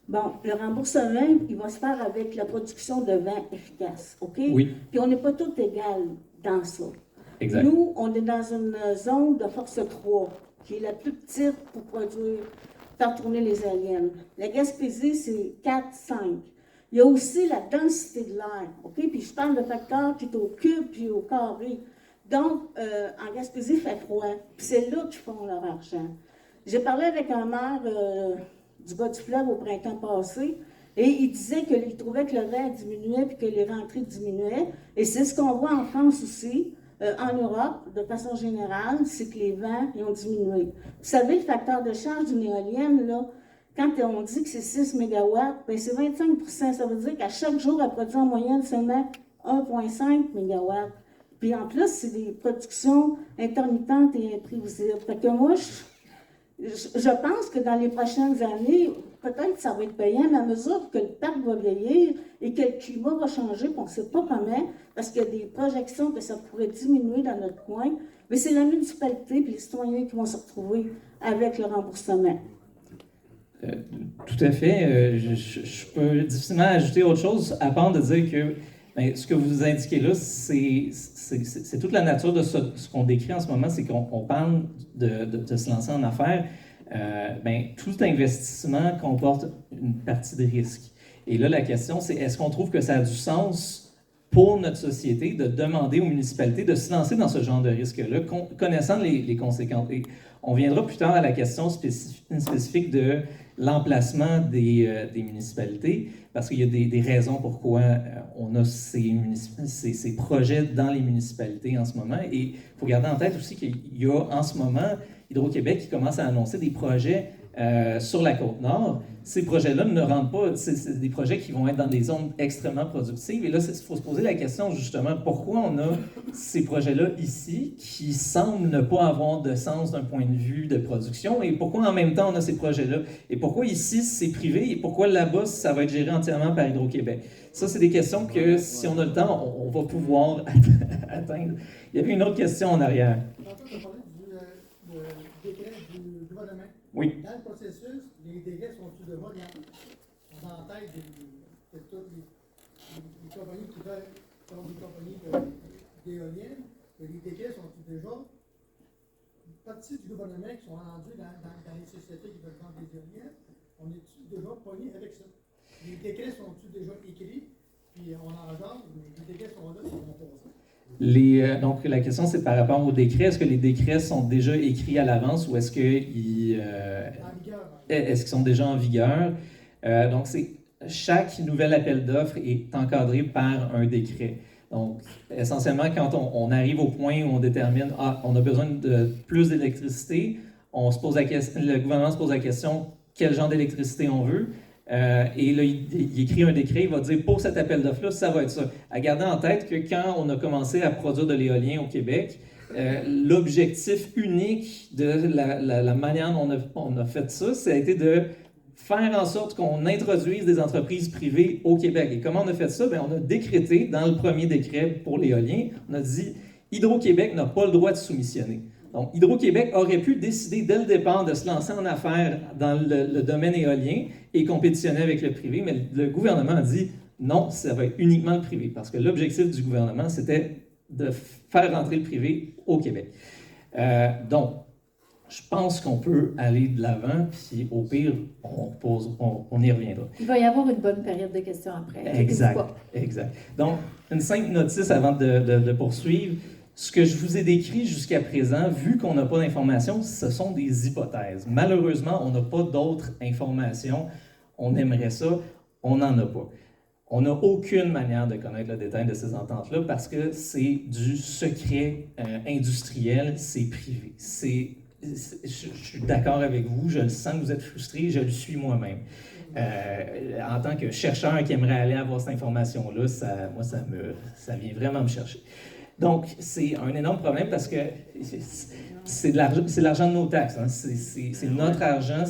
Bon, le remboursement, il va se faire avec la production de vin efficace, OK? Oui. Puis on n'est pas tous égales dans ça. Exact. Nous, on est dans une zone de force 3, qui est la plus petite pour faire tourner les éoliennes. La Gaspésie, c'est 4, 5. Il y a aussi la densité de l'air, OK? Puis je parle de facteur qui est au cube puis au carré. Donc, en Gaspésie, il fait froid. Puis c'est là qu'ils font leur argent. J'ai parlé avec un maire du bas du fleuve au printemps passé, et il disait qu'il trouvait que le verre diminuait puis que les rentrées diminuaient. Et c'est ce qu'on voit en France aussi, en Europe, de façon générale, c'est que les vents ils ont diminué. Vous savez, le facteur de charge d'une éolienne, là, quand on dit que c'est 6 MW, bien c'est 25%. Ça veut dire qu'à chaque jour, elle produit en moyenne seulement 1,5 MW. Puis en plus, c'est des productions intermittentes et imprévisibles. Fait que moi, je pense que dans les prochaines années, peut-être que ça va être payant, mais à mesure que le parc va vieillir et que le climat va changer, on ne sait pas comment, parce qu'il y a des projections que ça pourrait diminuer dans notre coin, mais c'est la municipalité et les citoyens qui vont se retrouver avec le remboursement. Tout à fait. Je peux difficilement ajouter autre chose, à part de dire que ce que vous indiquez là, c'est toute la nature de ce qu'on décrit en ce moment, c'est qu'on parle de se lancer en affaires. Tout investissement comporte une partie de risque. Et là, la question, c'est est-ce qu'on trouve que ça a du sens pour notre société de demander aux municipalités de se lancer dans ce genre de risque-là, connaissant les conséquences. Et on viendra plus tard à la question spécifique de l'emplacement des municipalités, parce qu'il y a des raisons pourquoi on a ces projets dans les municipalités en ce moment. Et il faut garder en tête aussi qu'il y a en ce moment Hydro-Québec qui commence à annoncer des projets sur la Côte-Nord. Ces projets-là ne rentrent pas, c'est des projets qui vont être dans des zones extrêmement productives. Et là, il faut se poser la question justement, pourquoi on a ces projets-là ici qui semblent ne pas avoir de sens d'un point de vue de production et pourquoi en même temps on a ces projets-là et pourquoi ici c'est privé et pourquoi là-bas ça va être géré entièrement par Hydro-Québec. Ça, c'est des questions que si on a le temps, on va pouvoir atteindre. Il y avait une autre question en arrière. Oui. Dans le processus, les délais sont-ils déjà dans la tête de toutes les compagnies qui veulent, sont des compagnies d'éoliennes, les délais sont-ils déjà partie du gouvernement qui sont rendus dans les sociétés qui veulent vendre des éoliennes? On est-tu déjà pogné avec ça? Les décrets sont-ils déjà écrits? Puis on en genre, mais les décrets sont là, ils vont passer. Donc, la question, c'est par rapport aux décrets. Est-ce que les décrets sont déjà écrits à l'avance ou est-ce qu'ils sont déjà en vigueur? Donc, chaque nouvel appel d'offres est encadré par un décret. Donc, essentiellement, quand on arrive au point où on détermine on a besoin de plus d'électricité, le gouvernement se pose la question quel genre d'électricité on veut. Et là, il écrit un décret, il va dire pour cet appel d'offres-là, ça va être ça. À garder en tête que quand on a commencé à produire de l'éolien au Québec, l'objectif unique de la manière dont on a fait ça, ça a été de faire en sorte qu'on introduise des entreprises privées au Québec. Et comment on a fait ça? Bien, on a décrété dans le premier décret pour l'éolien, on a dit Hydro-Québec n'a pas le droit de soumissionner. Donc, Hydro-Québec aurait pu décider dès le départ de se lancer en affaires dans le domaine éolien et compétitionner avec le privé, mais le gouvernement a dit non, ça va être uniquement le privé, parce que l'objectif du gouvernement, c'était de faire rentrer le privé au Québec. Donc, je pense qu'on peut aller de l'avant, puis au pire, on y reviendra. Il va y avoir une bonne période de questions après. Exact. Donc, une simple notice avant de poursuivre. Ce que je vous ai décrit jusqu'à présent, vu qu'on n'a pas d'informations, ce sont des hypothèses. Malheureusement, on n'a pas d'autres informations. On aimerait ça, on n'en a pas. On n'a aucune manière de connaître le détail de ces ententes-là parce que c'est du secret industriel, c'est privé. Je suis d'accord avec vous, je le sens que vous êtes frustrés, je le suis moi-même. En tant que chercheur qui aimerait aller avoir cette information-là, ça vient vraiment me chercher. Donc, c'est un énorme problème parce que c'est de l'argent de nos taxes. Hein. C'est notre argent.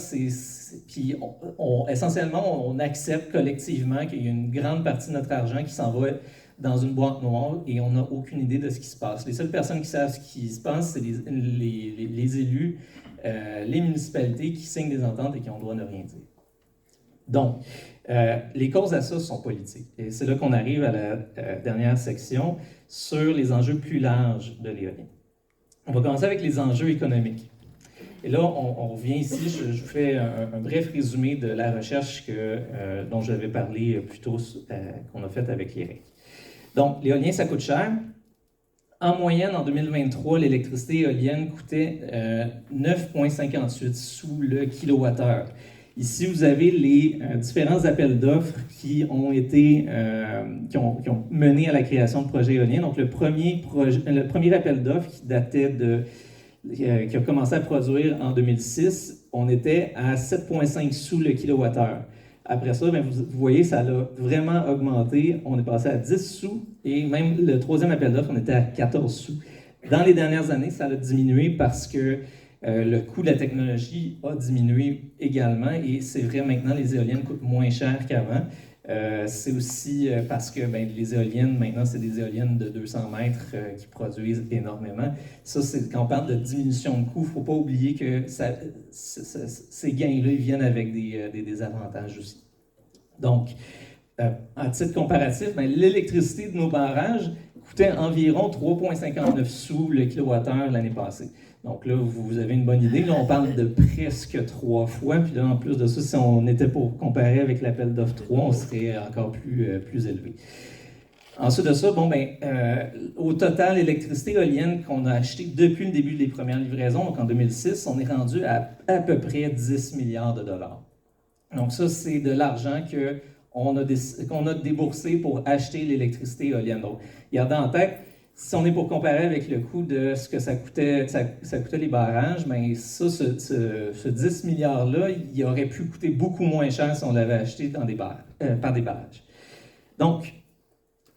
Puis, essentiellement, on accepte collectivement qu'il y a une grande partie de notre argent qui s'en va dans une boîte noire et on n'a aucune idée de ce qui se passe. Les seules personnes qui savent ce qui se passe, c'est les élus, les municipalités qui signent des ententes et qui ont le droit de rien dire. Donc, les causes à ça sont politiques. Et c'est là qu'on arrive à la dernière section sur les enjeux plus larges de l'éolien. On va commencer avec les enjeux économiques. Et là, on revient ici, je vous fais un bref résumé de la recherche dont j'avais parlé plus tôt, qu'on a faite avec l'IREC. Donc, l'éolien, ça coûte cher. En moyenne, en 2023, l'électricité éolienne coûtait 9,58 sous le kilowattheure. Ici, vous avez les différents appels d'offres qui ont mené à la création de projets éoliens. Donc, le premier appel d'offres qui a commencé à produire en 2006, on était à 7,5 sous le kilowattheure. Après ça, bien, vous voyez, ça a vraiment augmenté. On est passé à 10 sous et même le troisième appel d'offres, on était à 14 sous. Dans les dernières années, ça a diminué parce que le coût de la technologie a diminué également et c'est vrai, maintenant, les éoliennes coûtent moins cher qu'avant. C'est aussi parce que les éoliennes, maintenant, c'est des éoliennes de 200 mètres qui produisent énormément. Ça, c'est quand on parle de diminution de coût, il ne faut pas oublier que ces gains-là, ils viennent avec des désavantages aussi. Donc, à titre comparatif, l'électricité de nos barrages coûtait environ 3,59 sous le kilowattheure l'année passée. Donc là, vous avez une bonne idée. Là, on parle de presque 3 fois. Puis là, en plus de ça, si on était pour comparer avec l'appel d'offres 3, on serait encore plus élevé. Ensuite de ça, au total, l'électricité éolienne qu'on a achetée depuis le début des premières livraisons, donc en 2006, on est rendu à peu près 10 milliards de dollars. Donc ça, c'est de l'argent qu'on a déboursé pour acheter l'électricité éolienne. Donc, gardez en tête, si on est pour comparer avec le coût de ce que ça coûtait les barrages, ce 10 milliards-là, il aurait pu coûter beaucoup moins cher si on l'avait acheté par des barrages. Donc,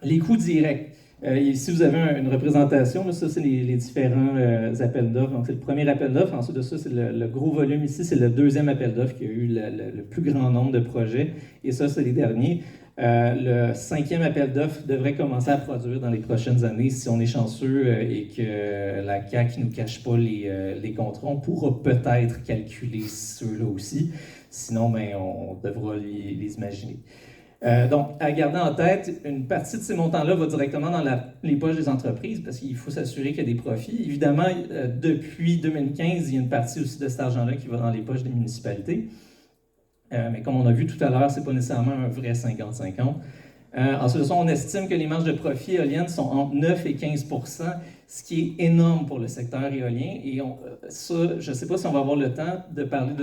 les coûts directs. Ici, vous avez une représentation. Là, ça, c'est les différents appels d'offres. Donc, c'est le premier appel d'offres. Ensuite de ça, c'est le gros volume ici. C'est le deuxième appel d'offres qui a eu le plus grand nombre de projets. Et ça, c'est les derniers. Le cinquième appel d'offres devrait commencer à produire dans les prochaines années. Si on est chanceux et que la CAQ ne nous cache pas les contrats, on pourra peut-être calculer ceux-là aussi. Sinon, on devra les imaginer. Donc, à garder en tête, une partie de ces montants-là va directement dans les poches des entreprises parce qu'il faut s'assurer qu'il y a des profits. Évidemment, depuis 2015, il y a une partie aussi de cet argent-là qui va dans les poches des municipalités. Mais comme on a vu tout à l'heure, ce n'est pas nécessairement un vrai 50-50. Ensuite de ça, on estime que les marges de profit éoliennes sont entre 9 et 15 %, ce qui est énorme pour le secteur éolien. Et ça, je ne sais pas si on va avoir le temps de parler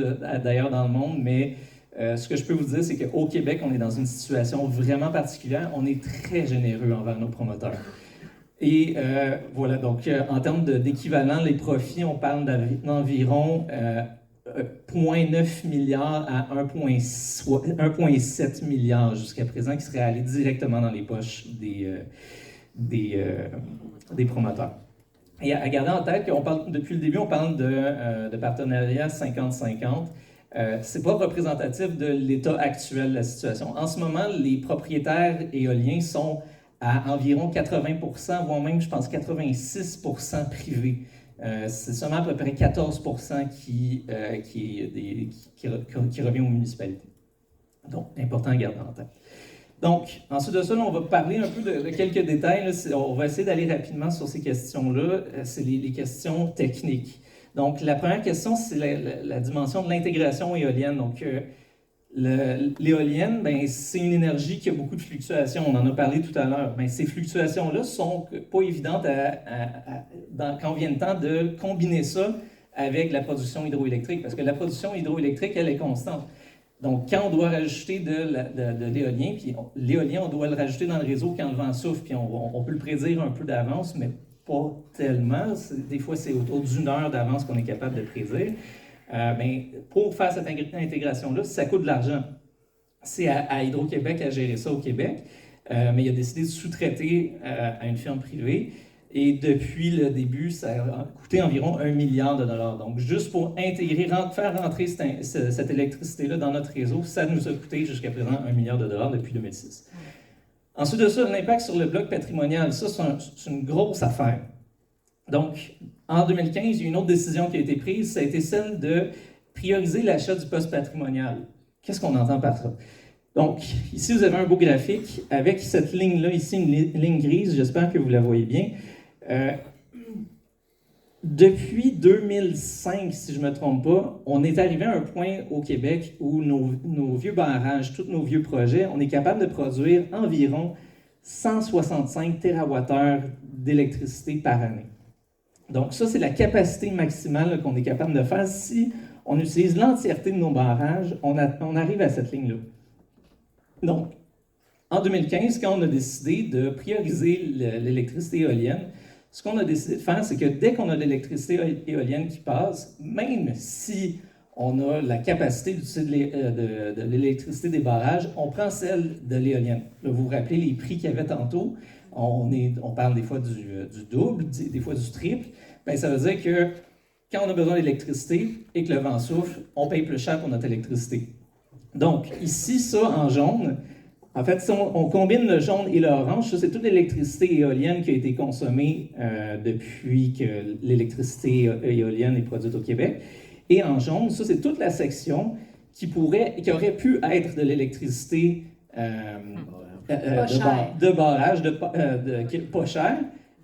d'ailleurs dans le monde, mais ce que je peux vous dire, c'est qu'au Québec, on est dans une situation vraiment particulière. On est très généreux envers nos promoteurs. Et voilà, donc en termes d'équivalent, les profits, on parle d'environ 0,9 milliard à 1,7 milliard jusqu'à présent qui seraient allés directement dans les poches des promoteurs. Et à garder en tête qu'on parle, depuis le début, on parle de partenariat 50-50. Ce n'est pas représentatif de l'état actuel de la situation. En ce moment, les propriétaires éoliens sont à environ 80 %, voire même, je pense, 86 % privés. C'est seulement à peu près 14 % qui revient aux municipalités. Donc, important à garder en tête. Donc, ensuite de ça, on va parler un peu de quelques détails. Là. On va essayer d'aller rapidement sur ces questions-là. C'est les questions techniques. Donc, la première question, c'est la dimension de l'intégration éolienne. Donc, l'éolienne, c'est une énergie qui a beaucoup de fluctuations. On en a parlé tout à l'heure. Ces fluctuations-là ne sont pas évidentes quand vient le temps de combiner ça avec la production hydroélectrique, parce que la production hydroélectrique, elle est constante. Donc, quand on doit rajouter de l'éolien, puis l'éolien, on doit le rajouter dans le réseau quand le vent souffle, puis on peut le prédire un peu d'avance, mais pas tellement. Des fois, c'est autour d'1 heure d'avance qu'on est capable de prédire. Mais pour faire cette intégration-là, ça coûte de l'argent. C'est à Hydro-Québec à gérer ça au Québec, mais il a décidé de sous-traiter à une firme privée. Et depuis le début, ça a coûté environ 1 milliard de dollars. Donc, juste pour intégrer, faire rentrer cette électricité-là dans notre réseau, ça nous a coûté jusqu'à présent 1 milliard de dollars depuis 2006. Ensuite de ça, l'impact sur le bloc patrimonial, ça, c'est une grosse affaire. Donc, en 2015, il y a une autre décision qui a été prise, ça a été celle de prioriser l'achat du poste patrimonial. Qu'est-ce qu'on entend par ça? Donc, ici, vous avez un beau graphique avec cette ligne-là, ici, une ligne grise, j'espère que vous la voyez bien. Depuis 2005, si je ne me trompe pas, on est arrivé à un point au Québec où nos vieux barrages, tous nos vieux projets, on est capable de produire environ 165 TWh d'électricité par année. Donc ça, c'est la capacité maximale qu'on est capable de faire. Si on utilise l'entièreté de nos barrages, on arrive à cette ligne-là. Donc, en 2015, quand on a décidé de prioriser l'électricité éolienne, ce qu'on a décidé de faire, c'est que dès qu'on a de l'électricité éolienne qui passe, même si on a la capacité d'utiliser de l'électricité des barrages, on prend celle de l'éolienne. Là, vous vous rappelez les prix qu'il y avait tantôt, on parle des fois du double, des fois du triple. Bien, ça veut dire que quand on a besoin d'électricité et que le vent souffle, on paye plus cher pour notre électricité. Donc, ici, ça, en jaune, en fait, si on combine le jaune et l'orange, ça, c'est toute l'électricité éolienne qui a été consommée depuis que l'électricité éolienne est produite au Québec. Et en jaune, ça, c'est toute la section qui aurait pu être de l'électricité de barrage, pas cher,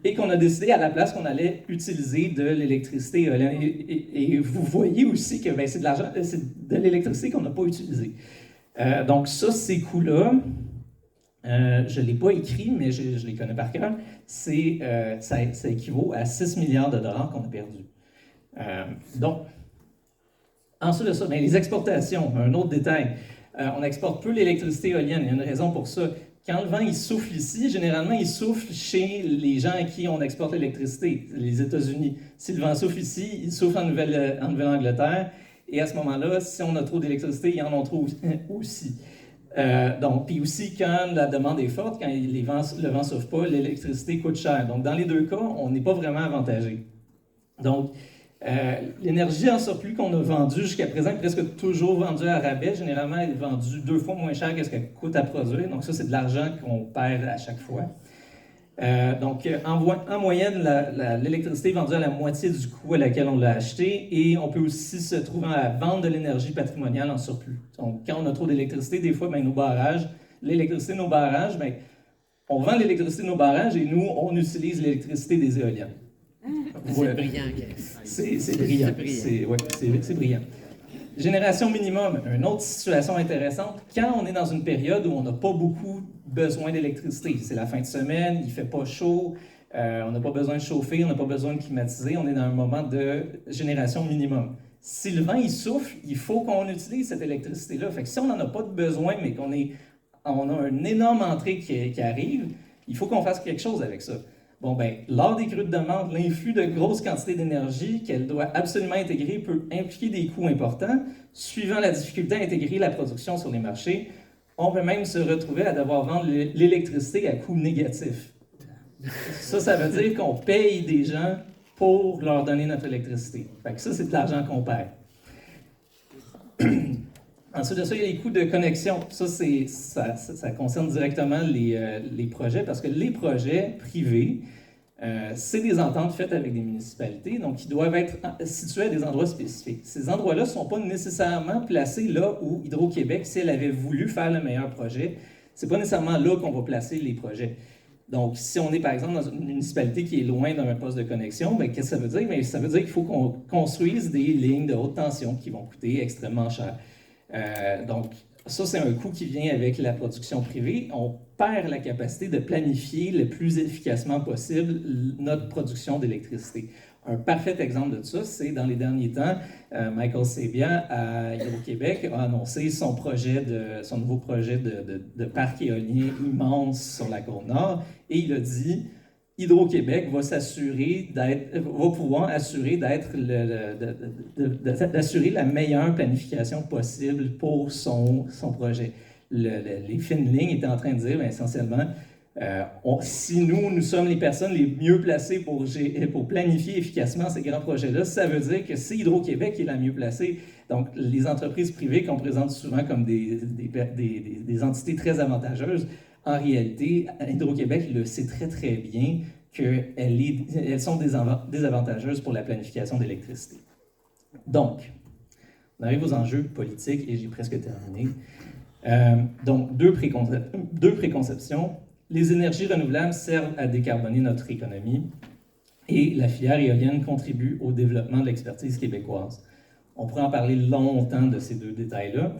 et qu'on a décidé à la place qu'on allait utiliser de l'électricité éolienne. Et vous voyez aussi que ben, c'est de l'électricité qu'on n'a pas utilisée. Donc ça, ces coûts-là, je ne l'ai pas écrit, mais je les connais par cœur, ça équivaut à 6 milliards de dollars qu'on a perdus. Donc, ensuite de ça, bien, les exportations, un autre détail. On exporte peu l'électricité éolienne, il y a une raison pour ça. Quand le vent il souffle ici, généralement il souffle chez les gens à qui on exporte l'électricité, les États-Unis. Si le vent souffle ici, il souffle en Nouvelle-Angleterre, et à ce moment-là, si on a trop d'électricité, ils en ont trop aussi. Donc, puis aussi, quand la demande est forte, quand le vent ne souffle pas, l'électricité coûte cher. Donc, dans les deux cas, on n'est pas vraiment avantagé. Donc, l'énergie en surplus qu'on a vendue jusqu'à présent est presque toujours vendue à rabais. Généralement, elle est vendue 2 fois moins cher que ce qu'elle coûte à produire. Donc, ça, c'est de l'argent qu'on perd à chaque fois. Donc, en moyenne, l'électricité est vendue à la moitié du coût à laquelle on l'a acheté, et on peut aussi se trouver à vendre de l'énergie patrimoniale en surplus. Donc, quand on a trop d'électricité, des fois, l'électricité de nos barrages, bien, on vend l'électricité de nos barrages et nous, on utilise l'électricité des éoliennes. C'est brillant. C'est brillant. C'est brillant. Génération minimum, une autre situation intéressante. Quand on est dans une période où on n'a pas beaucoup besoin d'électricité, c'est la fin de semaine, il ne fait pas chaud, on n'a pas besoin de chauffer, on n'a pas besoin de climatiser, on est dans un moment de génération minimum. Si le vent il souffle, il faut qu'on utilise cette électricité-là. Fait que si on n'en a pas de besoin, mais qu'on a une énorme entrée qui arrive, il faut qu'on fasse quelque chose avec ça. Bon, bien, lors des crues de demande, l'influx de grosses quantités d'énergie qu'elle doit absolument intégrer peut impliquer des coûts importants. Suivant la difficulté à intégrer la production sur les marchés, on peut même se retrouver à devoir vendre l'électricité à coût négatif. Ça veut dire qu'on paye des gens pour leur donner notre électricité. Fait que ça, c'est de l'argent qu'on perd. Ensuite de ça, il y a les coûts de connexion. Ça concerne directement les projets, parce que les projets privés, c'est des ententes faites avec des municipalités, donc qui doivent être situés à des endroits spécifiques. Ces endroits-là ne sont pas nécessairement placés là où Hydro-Québec, si elle avait voulu faire le meilleur projet, c'est pas nécessairement là qu'on va placer les projets. Donc, si on est, par exemple, dans une municipalité qui est loin d'un poste de connexion, bien, qu'est-ce que ça veut dire? Bien, ça veut dire qu'il faut qu'on construise des lignes de haute tension qui vont coûter extrêmement cher. Donc, ça, c'est un coût qui vient avec la production privée. On perd la capacité de planifier le plus efficacement possible notre production d'électricité. Un parfait exemple de ça, c'est dans les derniers temps, Michael Sabia à Hydro-Québec a annoncé son nouveau projet de parc éolien immense sur la Côte-Nord, et il a dit Hydro-Québec va pouvoir assurer d'assurer la meilleure planification possible pour son projet. Les fines lignes étaient en train de dire, bien, essentiellement, Si nous sommes les personnes les mieux placées pour planifier efficacement ces grands projets-là, ça veut dire que c'est Hydro-Québec qui est la mieux placée. Donc, les entreprises privées qu'on présente souvent comme des entités très avantageuses, en réalité, Hydro-Québec le sait très, très bien qu'elles sont désavantageuses pour la planification d'électricité. Donc, on arrive aux enjeux politiques et j'ai presque terminé. Donc, deux préconceptions. Les énergies renouvelables servent à décarboner notre économie et la filière éolienne contribue au développement de l'expertise québécoise. On pourrait en parler longtemps de ces deux détails-là.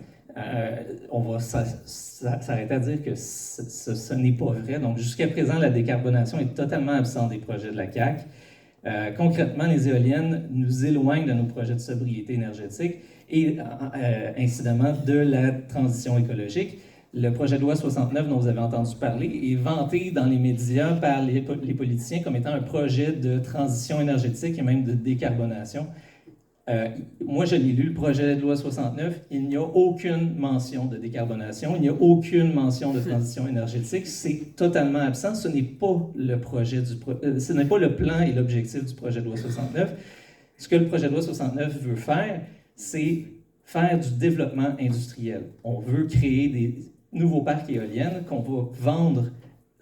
On va s'arrêter à dire que ce n'est pas vrai. Donc, jusqu'à présent, la décarbonation est totalement absente des projets de la CAQ. Concrètement, les éoliennes nous éloignent de nos projets de sobriété énergétique et, incidemment, de la transition écologique. Le projet de loi 69 dont vous avez entendu parler est vanté dans les médias par les politiciens comme étant un projet de transition énergétique et même de décarbonation. Moi, je l'ai lu, le projet de loi 69, il n'y a aucune mention de décarbonation, il n'y a aucune mention de transition énergétique, c'est totalement absent, ce n'est pas ce n'est pas le plan et l'objectif du projet de loi 69. Ce que le projet de loi 69 veut faire, c'est faire du développement industriel. On veut créer des nouveaux parcs éoliennes qu'on va vendre.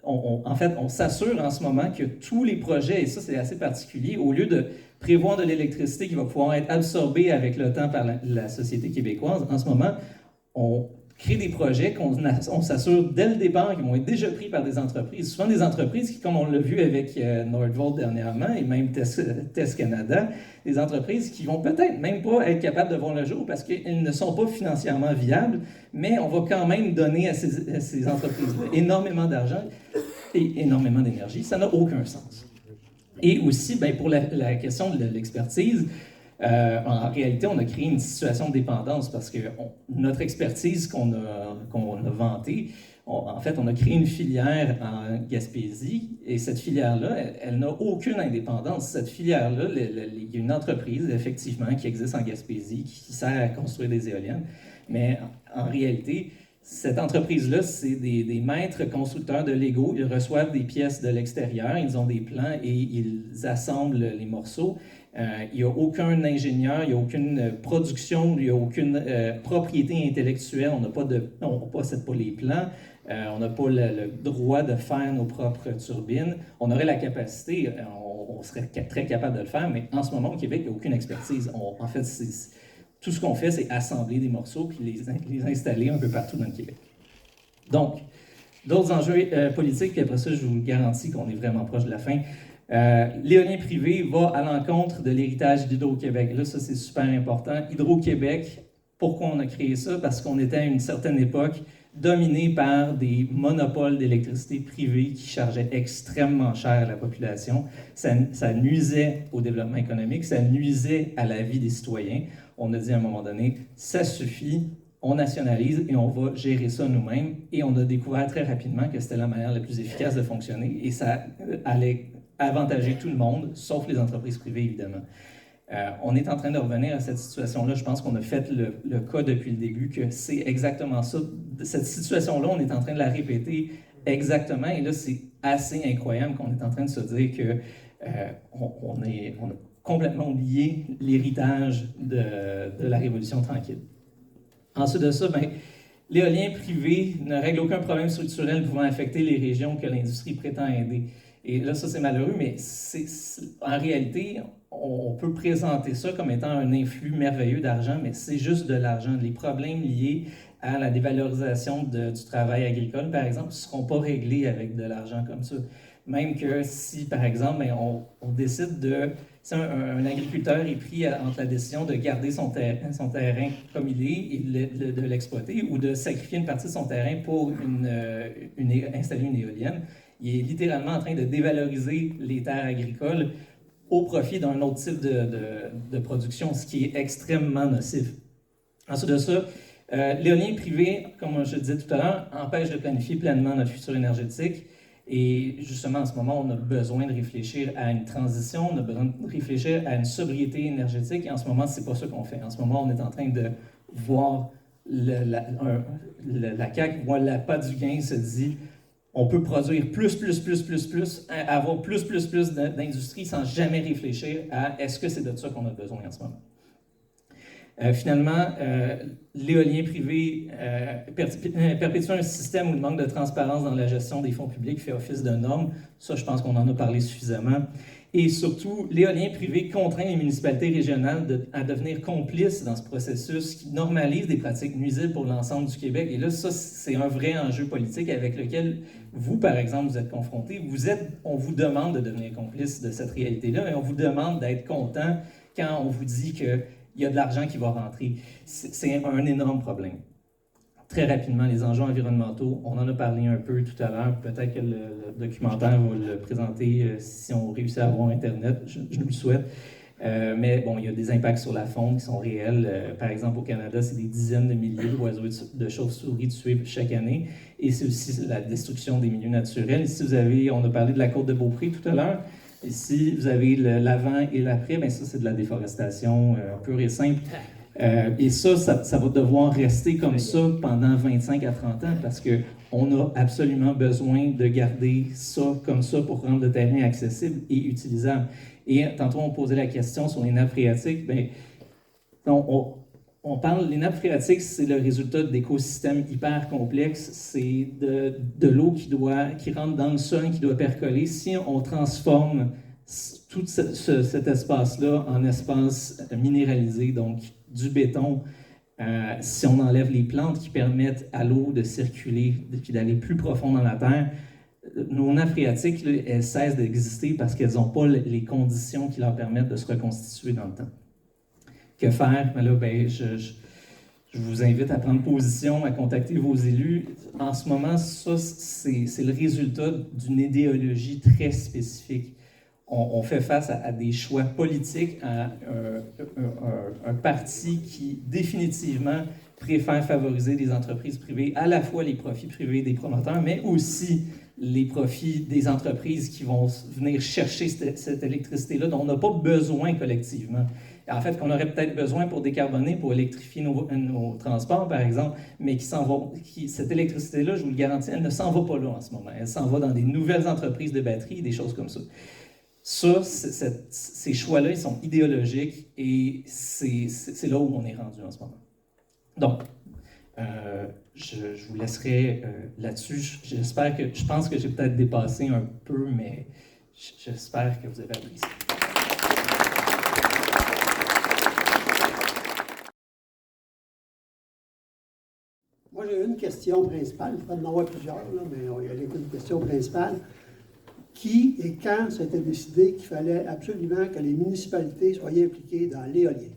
En fait, on s'assure en ce moment que tous les projets, et ça c'est assez particulier, au lieu de prévoir de l'électricité qui va pouvoir être absorbée avec le temps par la société québécoise, en ce moment, on crée des projets qu'on s'assure dès le départ qu'ils vont être déjà pris par des entreprises. Souvent des entreprises qui, comme on l'a vu avec Nordvolt dernièrement et même TES Canada, des entreprises qui vont peut-être même pas être capables de voir le jour parce qu'elles ne sont pas financièrement viables, mais on va quand même donner à ces entreprises-là énormément d'argent et énormément d'énergie. Ça n'a aucun sens. Et aussi, pour la question de l'expertise, en réalité, on a créé une situation de dépendance parce que notre expertise qu'on a vantée, en fait, on a créé une filière en Gaspésie et cette filière-là, elle n'a aucune indépendance. Cette filière-là, il y a une entreprise, effectivement, qui existe en Gaspésie, qui sert à construire des éoliennes, mais en réalité, cette entreprise-là, c'est des maîtres constructeurs de Lego. Ils reçoivent des pièces de l'extérieur, ils ont des plans et ils assemblent les morceaux. Il n'y a aucun ingénieur, il n'y a aucune production, il n'y a aucune propriété intellectuelle. On ne possède pas les plans, on n'a pas le droit de faire nos propres turbines. On aurait la capacité, on serait très capable de le faire, mais en ce moment, au Québec, il n'y a aucune expertise. En fait, tout ce qu'on fait, c'est assembler des morceaux puis les installer un peu partout dans le Québec. Donc, d'autres enjeux politiques, puis après ça, je vous garantis qu'on est vraiment proche de la fin. L'éolien privé va à l'encontre de l'héritage d'Hydro-Québec. Là, ça, c'est super important. Hydro-Québec, pourquoi on a créé ça? Parce qu'on était à une certaine époque dominé par des monopoles d'électricité privés qui chargeaient extrêmement cher à la population. Ça nuisait au développement économique, ça nuisait à la vie des citoyens. On a dit à un moment donné, ça suffit, on nationalise et on va gérer ça nous-mêmes. Et on a découvert très rapidement que c'était la manière la plus efficace de fonctionner et ça allait avantager tout le monde, sauf les entreprises privées, évidemment. On est en train de revenir à cette situation-là. Je pense qu'on a fait le cas depuis le début, que c'est exactement ça. Cette situation-là, on est en train de la répéter exactement. Et là, c'est assez incroyable qu'on est en train de se dire qu'on a complètement oublié l'héritage de la Révolution tranquille. Ensuite de ça, l'éolien privé ne règle aucun problème structurel pouvant affecter les régions que l'industrie prétend aider. Et là, ça, c'est malheureux, mais en réalité, on peut présenter ça comme étant un influx merveilleux d'argent, mais c'est juste de l'argent. Les problèmes liés à la dévalorisation du travail agricole, par exemple, ne seront pas réglés avec de l'argent comme ça. Même que si, par exemple, on décide de... Si un agriculteur est pris entre la décision de garder son terrain comme il est et de l'exploiter ou de sacrifier une partie de son terrain pour installer une éolienne, il est littéralement en train de dévaloriser les terres agricoles au profit d'un autre type de production, ce qui est extrêmement nocif. Ensuite de ça, l'éolien privé, comme je le disais tout à l'heure, empêche de planifier pleinement notre futur énergétique. Et justement, en ce moment, on a besoin de réfléchir à une transition, on a besoin de réfléchir à une sobriété énergétique. Et en ce moment, c'est pas ça qu'on fait. En ce moment, on est en train de voir la CAQ voit l'appât du gain, se dit on peut produire plus, avoir plus d'industrie sans jamais réfléchir à est-ce que c'est de ça qu'on a besoin en ce moment. Finalement, l'éolien privé perpétue un système où le manque de transparence dans la gestion des fonds publics fait office de norme. Ça, je pense qu'on en a parlé suffisamment. Et surtout, l'éolien privé contraint les municipalités régionales à devenir complices dans ce processus qui normalise des pratiques nuisibles pour l'ensemble du Québec. Et là, ça, c'est un vrai enjeu politique avec lequel vous, par exemple, vous êtes confrontés. On vous demande de devenir complice de cette réalité-là et on vous demande d'être content quand on vous dit qu'il y a de l'argent qui va rentrer. C'est un énorme problème. Très rapidement, les enjeux environnementaux, on en a parlé un peu tout à l'heure, peut-être que le documentaire va le présenter si on réussit à avoir Internet, je nous le souhaite. Mais bon, il y a des impacts sur la faune qui sont réels. Par exemple, au Canada, c'est des dizaines de milliers d'oiseaux et de chauves-souris tués chaque année. Et c'est aussi la destruction des milieux naturels. Ici, on a parlé de la côte de Beaupré tout à l'heure. Ici, vous avez l'avant et l'après. Bien, ça, c'est de la déforestation pure et simple. Et ça va devoir rester comme ça pendant 25 à 30 ans parce qu'on a absolument besoin de garder ça comme ça pour rendre le terrain accessible et utilisable. Et tantôt, on posait la question sur les nappes phréatiques. Bien, on parle, les nappes phréatiques, c'est le résultat d'écosystèmes hyper complexes. C'est de l'eau qui rentre dans le sol, qui doit percoler. Si on transforme tout cet espace-là en espace minéralisé, donc du béton, si on enlève les plantes qui permettent à l'eau de circuler et d'aller plus profond dans la terre, nos nappes phréatiques, elles cessent d'exister parce qu'elles n'ont pas les conditions qui leur permettent de se reconstituer dans le temps. Que faire? Ben là, je vous invite à prendre position, à contacter vos élus. En ce moment, ça, c'est le résultat d'une idéologie très spécifique. On fait face à des choix politiques, à un parti qui définitivement préfère favoriser des entreprises privées, à la fois les profits privés des promoteurs, mais aussi les profits des entreprises qui vont venir chercher cette électricité-là dont on n'a pas besoin collectivement. En fait, qu'on aurait peut-être besoin pour décarboner, pour électrifier nos transports, par exemple, mais cette électricité-là, je vous le garantis, elle ne s'en va pas là en ce moment. Elle s'en va dans des nouvelles entreprises de batteries, des choses comme ça. Ça, ces choix-là, ils sont idéologiques et c'est là où on est rendu en ce moment. Donc, je vous laisserai là-dessus. Je pense que j'ai peut-être dépassé un peu, mais j'espère que vous avez apprécié. Moi, j'ai une question principale. Il faut en avoir plusieurs, là, mais on y a une question principale. Qui et quand ça a été décidé qu'il fallait absolument que les municipalités soient impliquées dans l'éolien?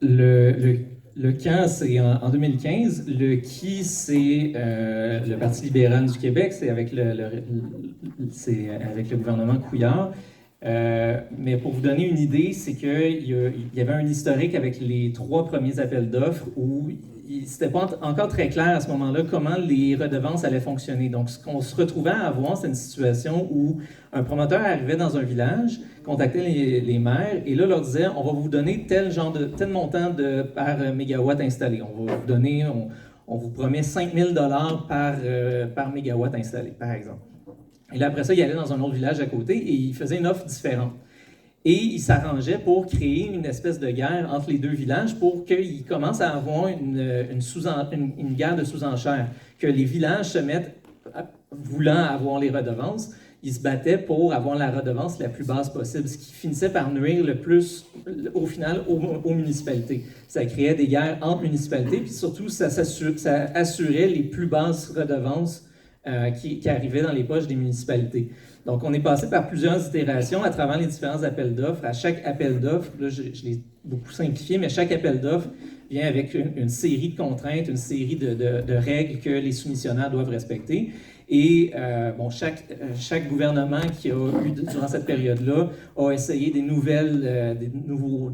Le quand, c'est en 2015. Le qui, c'est le Parti libéral du Québec. C'est avec le gouvernement Couillard. Mais pour vous donner une idée, c'est qu'il y avait un historique avec les 3 premiers appels d'offres où c'était pas encore très clair à ce moment-là comment les redevances allaient fonctionner. Donc, ce qu'on se retrouvait à avoir, c'est une situation où un promoteur arrivait dans un village, contactait les maires et là leur disait « On va vous donner tel montant par mégawatt installé. On va vous donner, on vous promet 5 000 $ par mégawatt installé, par exemple. » Et là, après ça, il allait dans un autre village à côté et il faisait une offre différente. Et il s'arrangeait pour créer une espèce de guerre entre les deux villages pour qu'ils commencent à avoir une guerre de sous-enchères, que les villages se mettent, voulant avoir les redevances, ils se battaient pour avoir la redevance la plus basse possible, ce qui finissait par nuire le plus, au final, aux municipalités. Ça créait des guerres entre municipalités, puis surtout, ça assurait les plus basses redevances qui arrivaient dans les poches des municipalités. Donc, on est passé par plusieurs itérations à travers les différents appels d'offres. À chaque appel d'offres, là, je l'ai beaucoup simplifié, mais chaque appel d'offres vient avec une série de contraintes, une série de règles que les soumissionnaires doivent respecter. Et chaque gouvernement qui a eu durant cette période-là a essayé des nouveaux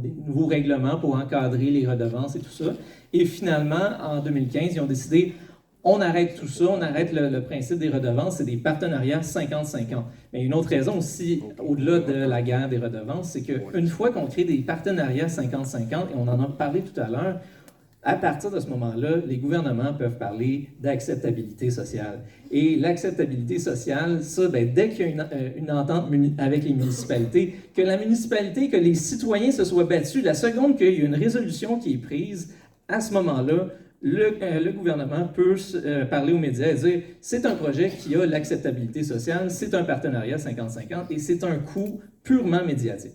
règlements pour encadrer les redevances et tout ça. Et finalement, en 2015, ils ont décidé on arrête tout ça, on arrête le principe des redevances, c'est des partenariats 50-50. Mais une autre raison aussi, au-delà de la guerre des redevances, c'est qu'une fois qu'on crée des partenariats 50-50, et on en a parlé tout à l'heure, À partir de ce moment-là, les gouvernements peuvent parler d'acceptabilité sociale. Et l'acceptabilité sociale, ça, ben, dès qu'il y a une entente avec les municipalités, que la municipalité, que les citoyens se soient battus, la seconde qu'il y a une résolution qui est prise, à ce moment-là, le gouvernement peut parler aux médias et dire « c'est un projet qui a l'acceptabilité sociale, c'est un partenariat 50-50 et c'est un coût purement médiatique. »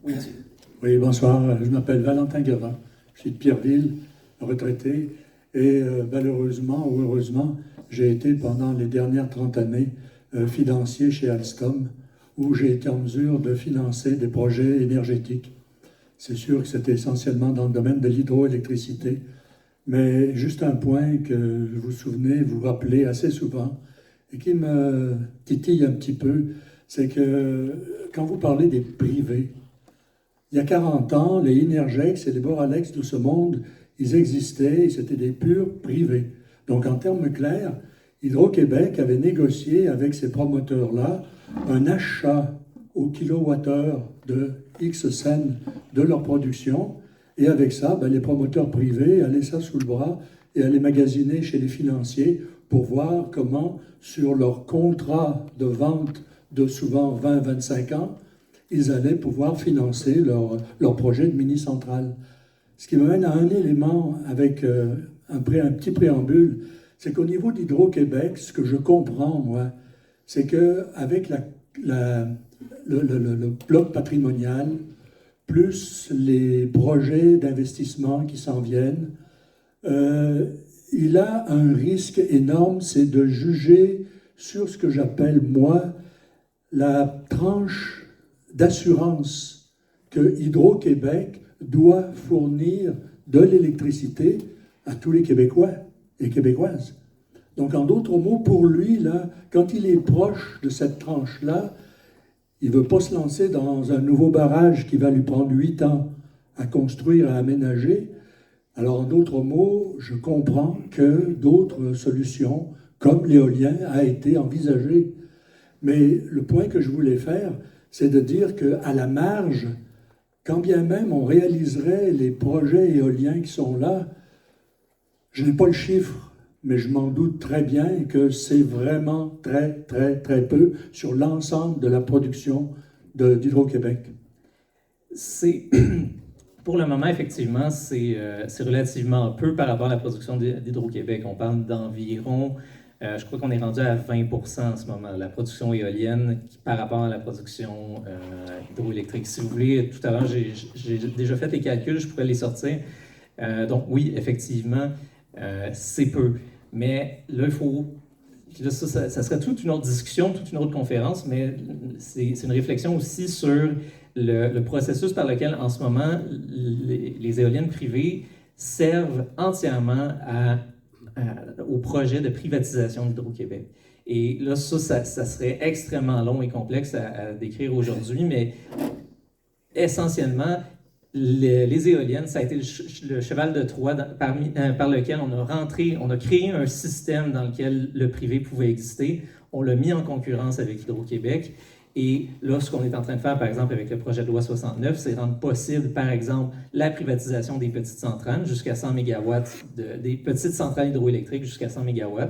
Oui, monsieur. Oui, bonsoir. Je m'appelle Valentin Gavin. Je suis de Pierreville, retraité. Et malheureusement ou heureusement, j'ai été pendant les dernières 30 années financier chez Alstom, où j'ai été en mesure de financer des projets énergétiques. C'est sûr que c'était essentiellement dans le domaine de l'hydroélectricité. Mais juste un point que vous vous souvenez, vous rappelez assez souvent, et qui me titille un petit peu, c'est que quand vous parlez des privés, il y a 40 ans, les Inergex et les Boralex de ce monde, ils existaient et c'était des purs privés. Donc, en termes clairs, Hydro-Québec avait négocié avec ces promoteurs-là un achat au kilowattheure de X cents de leur production. Et avec ça, ben, les promoteurs privés allaient ça sous le bras et allaient magasiner chez les financiers pour voir comment, sur leur contrat de vente de souvent 20-25 ans, ils allaient pouvoir financer leur projet de mini-centrale. Ce qui m'amène à un élément avec un petit préambule, c'est qu'au niveau d'Hydro-Québec, ce que je comprends, moi, c'est qu'avec le bloc patrimonial, plus les projets d'investissement qui s'en viennent, il a un risque énorme, c'est de juger sur ce que j'appelle, moi, la tranche d'assurance que Hydro-Québec doit fournir de l'électricité à tous les Québécois et Québécoises. Donc, en d'autres mots, pour lui, là, quand il est proche de cette tranche-là, il ne veut pas se lancer dans un nouveau barrage qui va lui prendre 8 ans à construire, à aménager. Alors, en d'autres mots, je comprends que d'autres solutions, comme l'éolien, a été envisagée. Mais le point que je voulais faire, c'est de dire qu'à la marge, quand bien même on réaliserait les projets éoliens qui sont là, je n'ai pas le chiffre, mais je m'en doute très bien que c'est vraiment très, très, très peu sur l'ensemble de la production d'Hydro-Québec. Pour le moment, effectivement, c'est relativement peu par rapport à la production d'Hydro-Québec. On parle d'environ... je crois qu'on est rendu à 20% en ce moment, la production éolienne par rapport à la production hydroélectrique. Si vous voulez, tout à l'heure, j'ai déjà fait les calculs, je pourrais les sortir. Donc oui, effectivement, c'est peu. Mais là, il faut... Là, ça serait toute une autre discussion, toute une autre conférence, mais c'est une réflexion aussi sur le processus par lequel, en ce moment, les éoliennes privées servent entièrement au projet de privatisation d'Hydro-Québec. Et là, ça serait extrêmement long et complexe à décrire aujourd'hui, mais essentiellement, les éoliennes, ça a été le cheval de Troie par lequel on a créé un système dans lequel le privé pouvait exister. On l'a mis en concurrence avec Hydro-Québec. Et là, ce qu'on est en train de faire, par exemple, avec le projet de loi 69, c'est rendre possible, par exemple, la privatisation des petites centrales jusqu'à 100 MW, des petites centrales hydroélectriques jusqu'à 100 MW.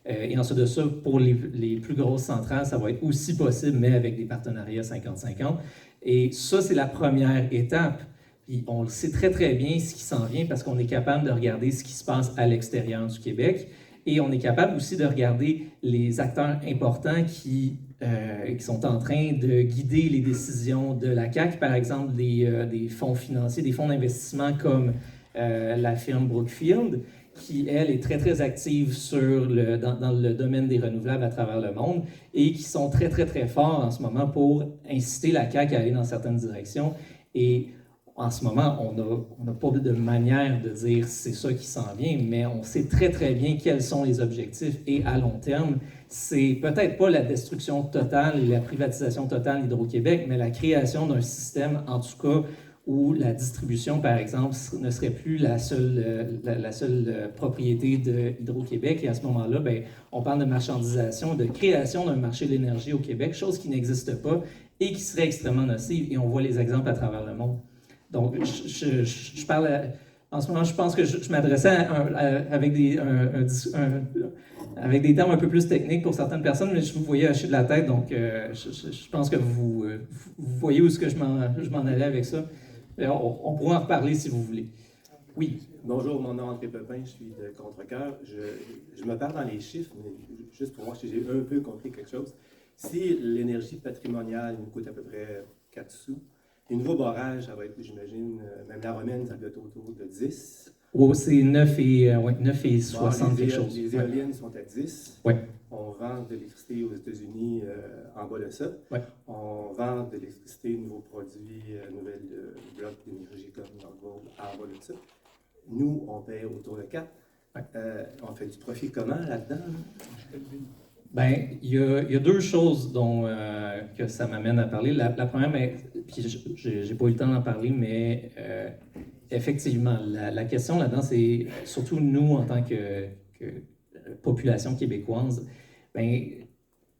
Et ensuite de ça, pour les plus grosses centrales, ça va être aussi possible, mais avec des partenariats 50-50. Et ça, c'est la première étape. Puis on le sait très, très bien ce qui s'en vient parce qu'on est capable de regarder ce qui se passe à l'extérieur du Québec. Et on est capable aussi de regarder les acteurs importants qui sont en train de guider les décisions de la CAQ, par exemple des fonds financiers, des fonds d'investissement comme la firme Brookfield, qui, elle, est très, très active dans le domaine des renouvelables à travers le monde et qui sont très, très, très forts en ce moment pour inciter la CAQ à aller dans certaines directions. Et en ce moment, on n'a pas de manière de dire c'est ça qui s'en vient, mais on sait très, très bien quels sont les objectifs et à long terme, c'est peut-être pas la destruction totale et la privatisation totale d'Hydro-Québec, mais la création d'un système, en tout cas, où la distribution, par exemple, ne serait plus la seule propriété d'Hydro-Québec. Et à ce moment-là, ben, on parle de marchandisation, de création d'un marché de l'énergie au Québec, chose qui n'existe pas et qui serait extrêmement nocive. Et on voit les exemples à travers le monde. Donc, je parle, en ce moment, je pense que je m'adressais avec des termes un peu plus techniques pour certaines personnes, mais je vous voyais hocher de la tête, donc je pense que vous voyez où est-ce que je m'en allais avec ça. On pourra en reparler si vous voulez. Oui. Bonjour, mon nom est André Pepin, je suis de Contrecoeur. Je me perds dans les chiffres, mais juste pour voir si j'ai un peu compris quelque chose. Si l'énergie patrimoniale nous coûte à peu près 4 sous, les nouveaux barrages, ça va être, j'imagine, même la romaine, ça doit être autour de 10. Oh, c'est 9 et 60 quelque chose. Les éoliennes sont à 10. Oui. On vend de l'électricité aux États-Unis en bas de ça. Ouais. On vend de l'électricité, nouveaux produits, nouvelles blocs d'énergie comme Northvolt en bas de ça. Nous, on paye autour de 4. Ouais. On fait du profit comment là-dedans? Bien, il y a deux choses que ça m'amène à parler. La première, puis j'ai pas eu le temps d'en parler, mais effectivement, la question là-dedans, c'est surtout nous, en tant que population québécoise, bien,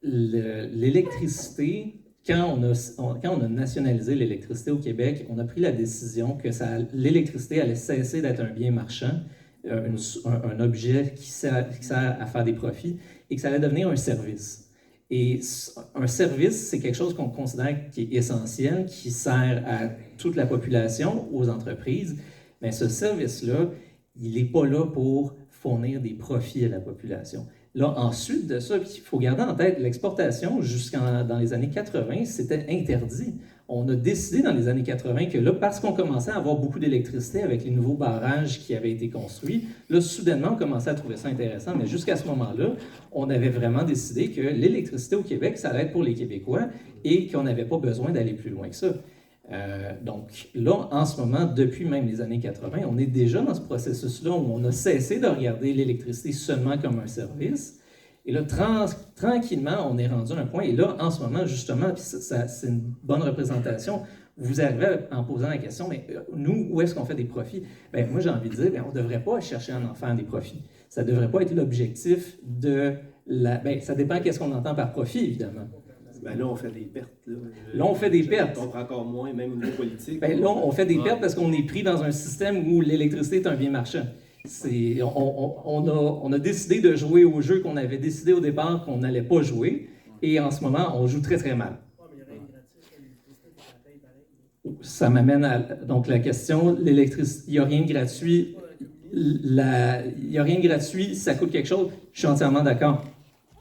l'électricité, quand on a nationalisé l'électricité au Québec, on a pris la décision que l'électricité allait cesser d'être un bien marchand, un objet qui sert à faire des profits, et que ça allait devenir un service. Et un service, c'est quelque chose qu'on considère qui est essentiel, qui sert à toute la population, aux entreprises, mais ce service-là, il n'est pas là pour fournir des profits à la population. Là, ensuite de ça, il faut garder en tête, l'exportation, dans les années 80, c'était interdit. On a décidé dans les années 80 que là, parce qu'on commençait à avoir beaucoup d'électricité avec les nouveaux barrages qui avaient été construits, là, soudainement, on commençait à trouver ça intéressant. Mais jusqu'à ce moment-là, on avait vraiment décidé que l'électricité au Québec, ça allait être pour les Québécois et qu'on n'avait pas besoin d'aller plus loin que ça. Donc là, en ce moment, depuis même les années 80, on est déjà dans ce processus-là où on a cessé de regarder l'électricité seulement comme un service. Et là, tranquillement, on est rendu à un point. Et là, en ce moment, justement, puis c'est une bonne représentation, vous arrivez en posant la question, mais nous, où est-ce qu'on fait des profits? Bien, moi, j'ai envie de dire, bien, on ne devrait pas chercher à en faire des profits. Ça ne devrait pas être l'objectif de la... Bien, ça dépend qu'est-ce qu'on entend par profit, évidemment. Ben là, on fait des pertes. Là, on fait des pertes. On comprend encore moins, même au niveau politique. Ben là, on fait des pertes parce qu'on est pris dans un système où l'électricité est un bien marchand. On a décidé de jouer au jeu qu'on avait décidé au départ qu'on n'allait pas jouer. Et en ce moment, on joue très, très mal. Ça m'amène à donc, la question, l'électricité, il n'y a rien de gratuit. Il n'y a rien de gratuit, ça coûte quelque chose. Je suis entièrement d'accord.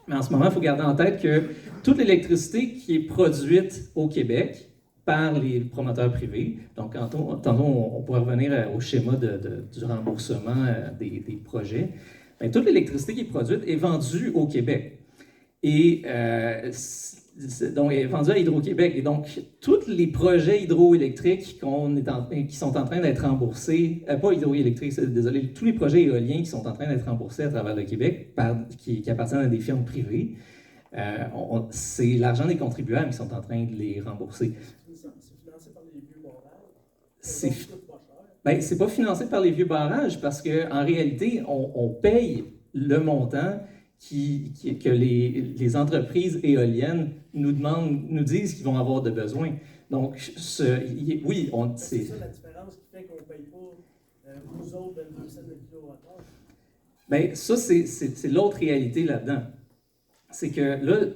Mais en ce moment, il faut garder en tête que toute l'électricité qui est produite au Québec par les promoteurs privés, donc tantôt on pourrait revenir au schéma du remboursement des projets, bien, toute l'électricité qui est produite est vendue au Québec. Et donc, elle est vendue à Hydro-Québec. Et donc, tous les projets hydroélectriques qui sont en train d'être remboursés, pas hydroélectriques, désolé, tous les projets éoliens qui sont en train d'être remboursés à travers le Québec, qui appartiennent à des firmes privées, c'est l'argent des contribuables qui sont en train de les rembourser. C'est financé par les vieux barrages. C'est pas financé par les vieux barrages parce qu'en réalité, on paye le montant que les entreprises éoliennes nous disent qu'ils vont avoir de besoin. Donc, oui, c'est ça la différence qui fait qu'on ne paye pas nous autres 22 cents de kilowattheure. Bien, ça, c'est l'autre réalité là-dedans. C'est que là,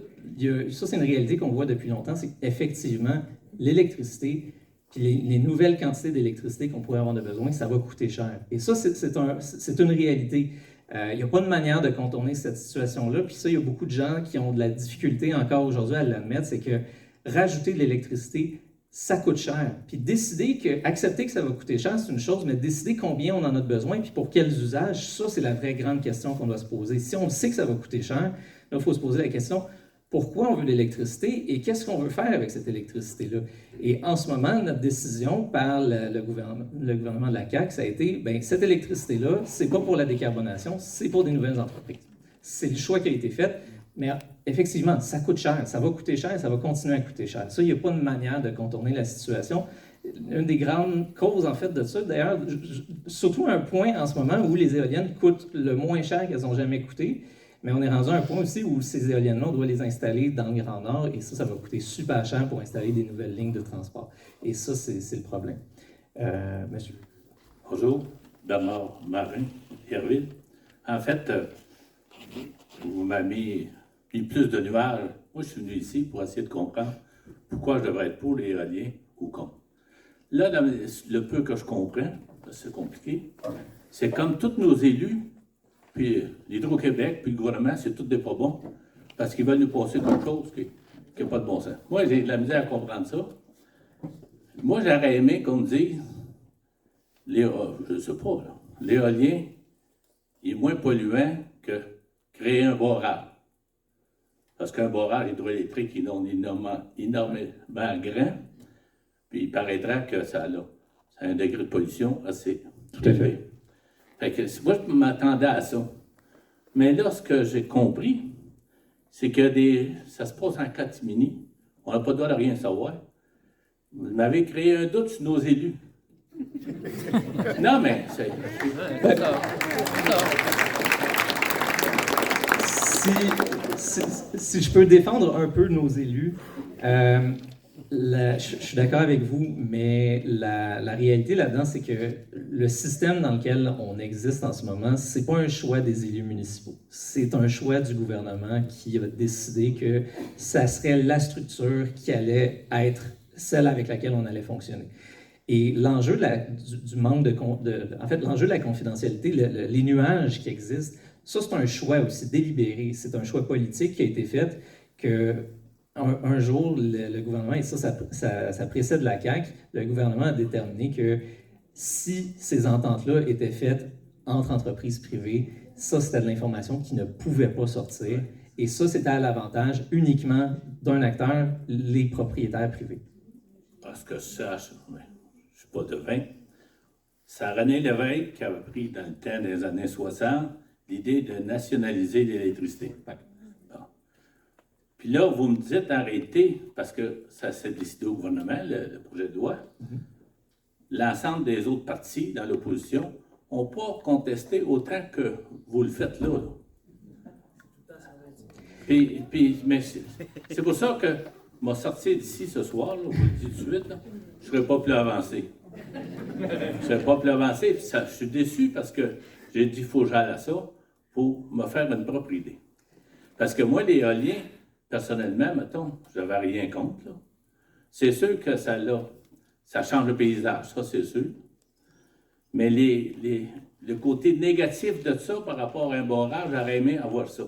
ça, c'est une réalité qu'on voit depuis longtemps, c'est qu'effectivement, l'électricité, puis les nouvelles quantités d'électricité qu'on pourrait avoir de besoin, ça va coûter cher. Et ça, c'est une réalité. Il n'y a pas de manière de contourner cette situation-là. Puis ça, il y a beaucoup de gens qui ont de la difficulté encore aujourd'hui à l'admettre, c'est que rajouter de l'électricité, ça coûte cher. Puis accepter que ça va coûter cher, c'est une chose, mais décider combien on en a besoin, puis pour quels usages, ça, c'est la vraie grande question qu'on doit se poser. Si on sait que ça va coûter cher, là, il faut se poser la question, pourquoi on veut de l'électricité et qu'est-ce qu'on veut faire avec cette électricité-là? Et en ce moment, notre décision par le gouvernement de la CAQ, ça a été, bien, cette électricité-là, c'est pas pour la décarbonation, c'est pour des nouvelles entreprises. C'est le choix qui a été fait, mais effectivement, ça coûte cher, ça va coûter cher, ça va continuer à coûter cher. Ça, il n'y a pas de manière de contourner la situation. Une des grandes causes, en fait, de ça, d'ailleurs, surtout un point en ce moment où les éoliennes coûtent le moins cher qu'elles ont jamais coûté. Mais on est rendu à un point aussi où ces éoliennes-là, on doit les installer dans le Grand Nord et ça va coûter super cher pour installer des nouvelles lignes de transport. Et ça, c'est le problème. Monsieur. Bonjour, Bernard Marin, Herville. En fait, vous m'avez mis plus de nuages. Moi, je suis venu ici pour essayer de comprendre pourquoi je devrais être pour l'éolien ou contre. Là, dans le peu que je comprends, c'est compliqué, c'est comme tous nos élus, puis l'Hydro-Québec, puis le gouvernement, c'est tous des pas bons, parce qu'ils veulent nous passer quelque chose qui n'a pas de bon sens. Moi, j'ai de la misère à comprendre ça. Moi, j'aurais aimé qu'on me dise, je ne sais pas, là, l'éolien est moins polluant que créer un barrage. Parce qu'un barrage hydroélectrique est énormément grand, puis il paraîtra que ça a un degré de pollution assez élevé. Fait que moi, je m'attendais à ça. Mais là, ce que j'ai compris, c'est que ça se passe en catimini. On n'a pas le droit de rien savoir. Vous m'avez créé un doute sur nos élus. Non, mais c'est... D'accord. Si je peux défendre un peu nos élus, je suis d'accord avec vous, mais la réalité là-dedans, c'est que le système dans lequel on existe en ce moment, c'est pas un choix des élus municipaux. C'est un choix du gouvernement qui a décidé que ça serait la structure qui allait être celle avec laquelle on allait fonctionner. Et l'enjeu du manque en fait, l'enjeu de la confidentialité, les nuages qui existent, ça, c'est un choix aussi délibéré. C'est un choix politique qui a été fait que un jour, le gouvernement, et ça précède la CAQ, le gouvernement a déterminé que si ces ententes-là étaient faites entre entreprises privées, ça, c'était de l'information qui ne pouvait pas sortir. Et ça, c'était à l'avantage uniquement d'un acteur, les propriétaires privés. Parce que ça, je ne suis pas devin. C'est René Lévesque qui avait pris dans le temps des années 60 l'idée de nationaliser l'électricité. Bon. Puis là, vous me dites arrêtez, parce que ça s'est décidé au gouvernement, le projet de loi. L'ensemble des autres partis dans l'opposition n'ont pas contesté autant que vous le faites là. Mais c'est pour ça que je vais sortir d'ici ce soir, là, je vous le dis tout de suite, là, je ne serai pas plus avancé. Je ne serai pas plus avancé, puis je suis déçu parce que j'ai dit qu'il faut que j'aille à ça pour me faire une propre idée. Parce que moi, l'éolien, personnellement, mettons, je n'avais rien contre. C'est sûr que ça change le paysage, ça c'est sûr. Mais le côté négatif de ça par rapport à un barrage, j'aurais aimé avoir ça.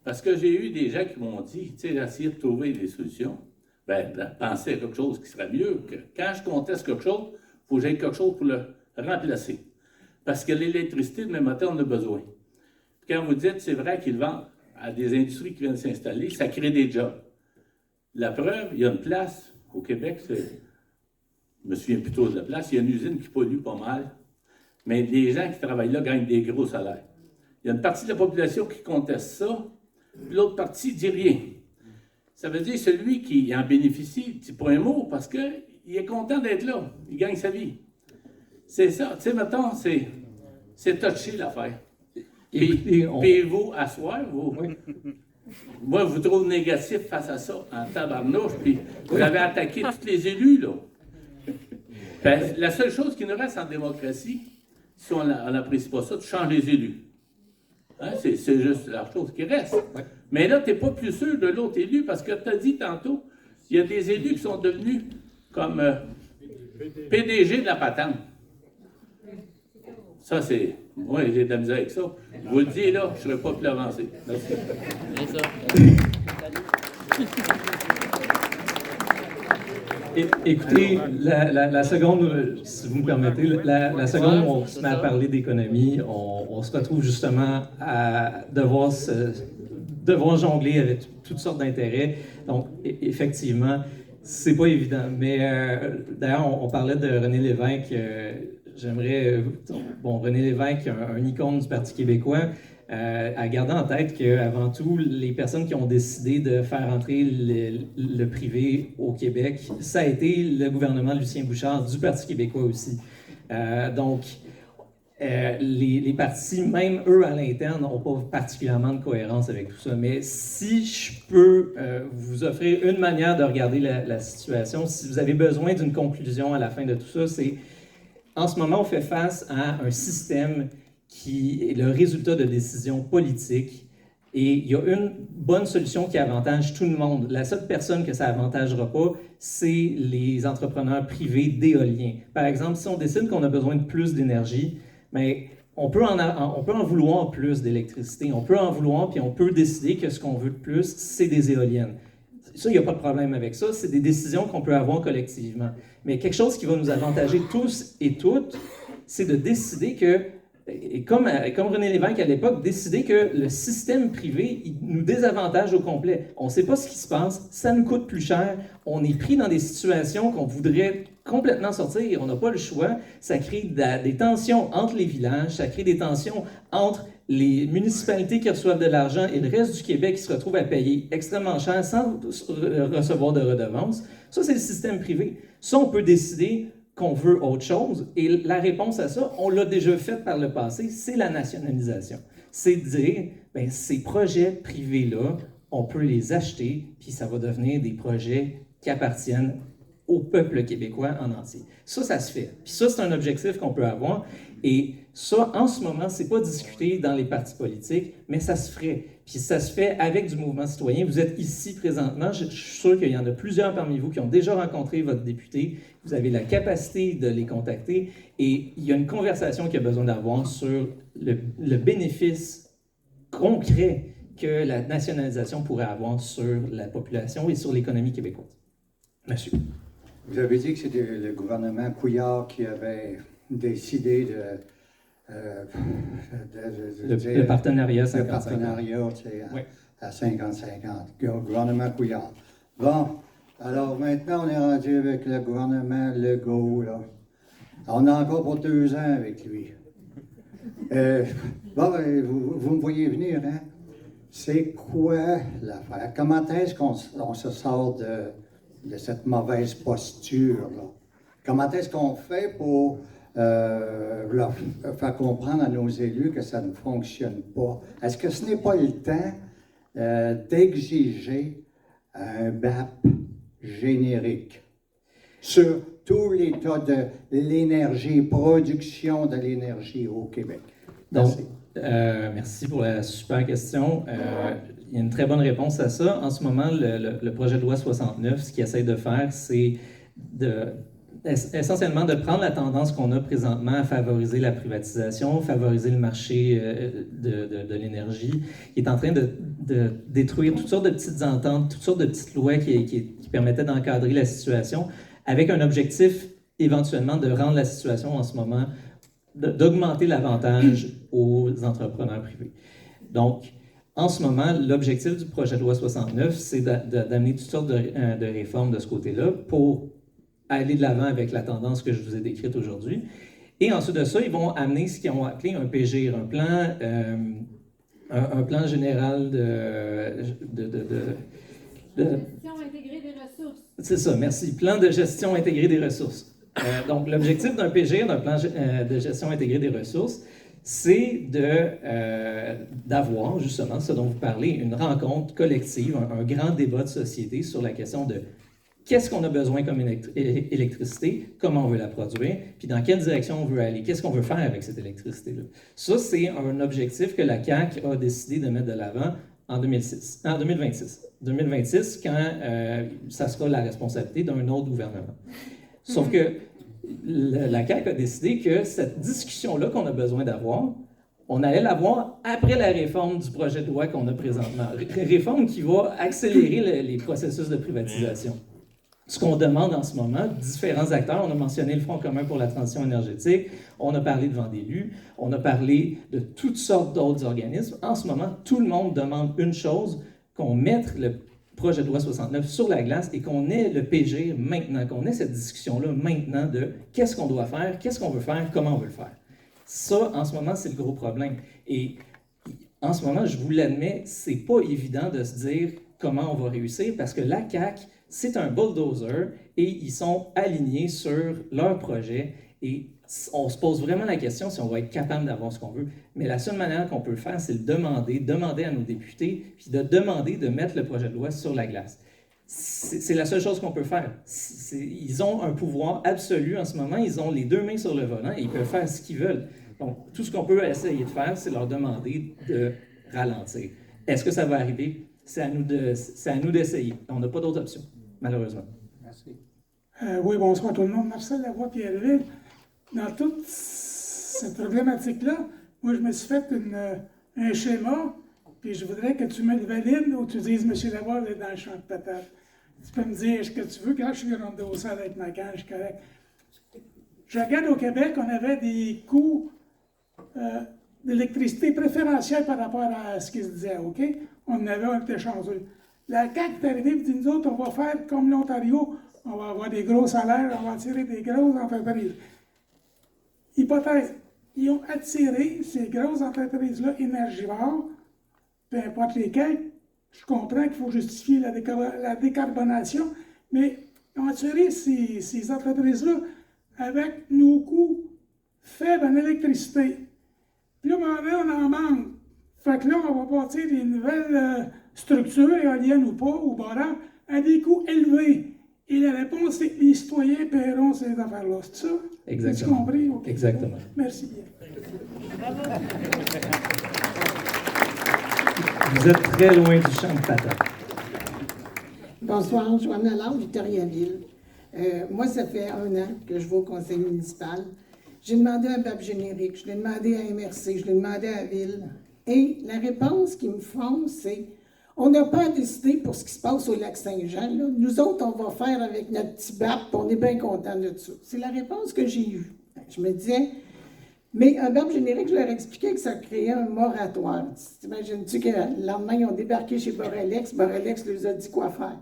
Parce que j'ai eu des gens qui m'ont dit, tu sais, j'essayais de trouver des solutions, penser à quelque chose qui serait mieux. Que quand je conteste quelque chose, il faut que j'aie quelque chose pour le remplacer. Parce que l'électricité, demain matin, on a besoin. Puis quand vous dites, c'est vrai qu'ils vendent à des industries qui viennent s'installer, ça crée des jobs. La preuve, il y a une place au Québec, je me souviens plutôt de la place, il y a une usine qui pollue pas mal, mais les gens qui travaillent là gagnent des gros salaires. Il y a une partie de la population qui conteste ça, puis l'autre partie ne dit rien. Ça veut dire celui qui en bénéficie, c'est pas un mot, parce qu'il est content d'être là, il gagne sa vie. C'est ça, tu sais, mettons, c'est touché l'affaire. Puis vous, à soir, moi, je vous trouve négatif face à ça, en tabarnouche, puis vous avez attaqué tous les élus, là. Ben, la seule chose qui nous reste en démocratie, si on n'apprécie pas ça, tu changes les élus. Hein? C'est juste la chose qui reste. Mais là, tu n'es pas plus sûr de l'autre élu, parce que tu as dit tantôt, il y a des élus qui sont devenus comme PDG de la patente. Ça, c'est... Moi, j'ai de la misère avec ça. Je vous le dis, là, je ne serais pas plus avancé. Merci. Écoutez, la seconde, si vous me permettez, la seconde où on se met à parler d'économie, on se retrouve justement à devoir jongler avec toutes sortes d'intérêts. Donc, effectivement, c'est pas évident. Mais d'ailleurs, on parlait de René Lévesque. J'aimerais, René Lévesque, un icône du Parti québécois, à garder en tête qu'avant tout, les personnes qui ont décidé de faire entrer le privé au Québec, ça a été le gouvernement de Lucien Bouchard du Parti québécois aussi. Donc, les partis, même eux à l'interne, n'ont pas particulièrement de cohérence avec tout ça. Mais si je peux vous offrir une manière de regarder la situation, si vous avez besoin d'une conclusion à la fin de tout ça, c'est en ce moment, on fait face à un système qui est le résultat de décisions politiques. Et il y a une bonne solution qui avantage tout le monde. La seule personne que ça avantagera pas, c'est les entrepreneurs privés d'éolien. Par exemple, si on décide qu'on a besoin de plus d'énergie, mais on peut en vouloir plus d'électricité. On peut en vouloir, puis on peut décider que ce qu'on veut de plus, c'est des éoliennes. Ça, il n'y a pas de problème avec ça. C'est des décisions qu'on peut avoir collectivement. Mais quelque chose qui va nous avantager tous et toutes, c'est de décider que, et comme René Lévesque à l'époque, décider que le système privé il nous désavantage au complet. On ne sait pas ce qui se passe, ça nous coûte plus cher, on est pris dans des situations qu'on voudrait complètement sortir, on n'a pas le choix. Ça crée des tensions entre les villages, ça crée des tensions entre les municipalités qui reçoivent de l'argent et le reste du Québec qui se retrouve à payer extrêmement cher sans recevoir de redevances. Ça, c'est le système privé. Ça, on peut décider qu'on veut autre chose. Et la réponse à ça, on l'a déjà faite par le passé, c'est la nationalisation. C'est de dire, bien, ces projets privés-là, on peut les acheter, puis ça va devenir des projets qui appartiennent au peuple québécois en entier. Ça se fait. Puis ça, c'est un objectif qu'on peut avoir. Et ça, en ce moment, c'est pas discuté dans les partis politiques, mais ça se ferait. Puis ça se fait avec du mouvement citoyen. Vous êtes ici présentement. Je suis sûr qu'il y en a plusieurs parmi vous qui ont déjà rencontré votre député. Vous avez la capacité de les contacter. Et il y a une conversation qu'il y a besoin d'avoir sur le bénéfice concret que la nationalisation pourrait avoir sur la population et sur l'économie québécoise. Monsieur. Vous avez dit que c'était le gouvernement Couillard qui avait décidé le partenariat 50-50. Le partenariat, oui. À 50-50. Le gouvernement Couillard. Bon, alors maintenant, on est rendu avec le gouvernement Legault, là. On a encore pour 2 ans avec lui. Bon, vous me voyez venir, hein? C'est quoi l'affaire? Comment est-ce qu'on se sort de cette mauvaise posture, là? Comment est-ce qu'on fait pour leur faire comprendre à nos élus que ça ne fonctionne pas? Est-ce que ce n'est pas le temps d'exiger un BAP générique sur tout l'état de l'énergie, production de l'énergie au Québec? Donc, merci pour la super question. Il y a une très bonne réponse à ça. En ce moment, le projet de loi 69, ce qu'il essaie de faire, c'est essentiellement de prendre la tendance qu'on a présentement à favoriser la privatisation, favoriser le marché de l'énergie. Il est en train de détruire toutes sortes de petites ententes, toutes sortes de petites lois qui permettaient d'encadrer la situation, avec un objectif éventuellement de rendre la situation en ce moment, d'augmenter l'avantage aux entrepreneurs privés. Donc, en ce moment, l'objectif du projet de loi 69, c'est d'amener toutes sortes de réformes de ce côté-là pour aller de l'avant avec la tendance que je vous ai décrite aujourd'hui. Et ensuite de ça, ils vont amener ce qu'ils ont appelé un PGIR, un plan général de gestion intégrée des ressources. C'est ça, merci. Plan de gestion intégrée des ressources. Donc, l'objectif d'un PGIR, d'un plan de gestion intégrée des ressources, c'est d'avoir, justement, ce dont vous parlez, une rencontre collective, un grand débat de société sur la question de qu'est-ce qu'on a besoin comme électricité, comment on veut la produire, puis dans quelle direction on veut aller, qu'est-ce qu'on veut faire avec cette électricité-là. Ça, c'est un objectif que la CAQ a décidé de mettre de l'avant en 2026. 2026, quand ça sera la responsabilité d'un autre gouvernement. Sauf que la CAQ a décidé que cette discussion-là qu'on a besoin d'avoir, on allait l'avoir après la réforme du projet de loi qu'on a présentement. Réforme qui va accélérer les processus de privatisation. Ce qu'on demande en ce moment, différents acteurs, on a mentionné le Front commun pour la transition énergétique, on a parlé de Vendée-Lue, on a parlé de toutes sortes d'autres organismes. En ce moment, tout le monde demande une chose, qu'on mette le projet de loi 69 sur la glace et qu'on ait le PGIR maintenant, qu'on ait cette discussion-là maintenant de qu'est-ce qu'on doit faire, qu'est-ce qu'on veut faire, comment on veut le faire. Ça, en ce moment, c'est le gros problème. Et en ce moment, je vous l'admets, c'est pas évident de se dire comment on va réussir parce que la CAQ, c'est un bulldozer et ils sont alignés sur leur projet et on se pose vraiment la question si on va être capable d'avoir ce qu'on veut. Mais la seule manière qu'on peut le faire, c'est le demander à nos députés, puis de demander de mettre le projet de loi sur la glace. C'est la seule chose qu'on peut faire. Ils ont un pouvoir absolu en ce moment, ils ont les deux mains sur le volant et ils peuvent faire ce qu'ils veulent. Donc, tout ce qu'on peut essayer de faire, c'est leur demander de ralentir. Est-ce que ça va arriver? C'est à nous d'essayer. On n'a pas d'autre option, malheureusement. Merci. Oui, bonsoir tout le monde. Marcel Lavoie, Pierreville. Dans toute cette problématique-là, moi, je me suis fait un schéma, puis je voudrais que tu me le valides ou tu dises, M. Lavoie, est dans le champ de patate. Tu peux me dire ce que tu veux. Quand je suis rentré au sol avec ma canne, je suis correct. Je regarde au Québec, on avait des coûts d'électricité préférentiels par rapport à ce qui se disait, OK? On était chanceux. La CAQ est arrivée et dit, nous autres, on va faire comme l'Ontario, on va avoir des gros salaires, on va attirer des grosses entreprises. Hypothèse, ils ont attiré ces grosses entreprises-là énergivores, peu importe lesquelles. Je comprends qu'il faut justifier la décarbonation, mais ils ont attiré ces entreprises-là avec nos coûts faibles en électricité. Puis là, on en manque. Fait que là, on va bâtir des nouvelles structures, éoliennes ou pas, ou barrages, à des coûts élevés. Et la réponse, c'est les citoyens paieront ces affaires-là. C'est ça? Exactement. As-tu compris? Okay. Exactement. Merci bien. Vous êtes très loin du champ de patate. Bonsoir, Joanne Allard, Victoriaville. Moi, ça fait 1 an que je vais au conseil municipal. J'ai demandé un BAP générique, je l'ai demandé à MRC, je l'ai demandé à la Ville. Et la réponse qu'ils me font, c'est « On n'a pas à décider pour ce qui se passe au lac Saint-Jean. Là. Nous autres, on va faire avec notre petit BAP, on est bien contents de ça. » C'est la réponse que j'ai eue. Je me disais, mais un BAP générique, je leur expliquais que ça créait un moratoire. T'imagines-tu que le lendemain, ils ont débarqué chez Boralex leur a dit quoi faire.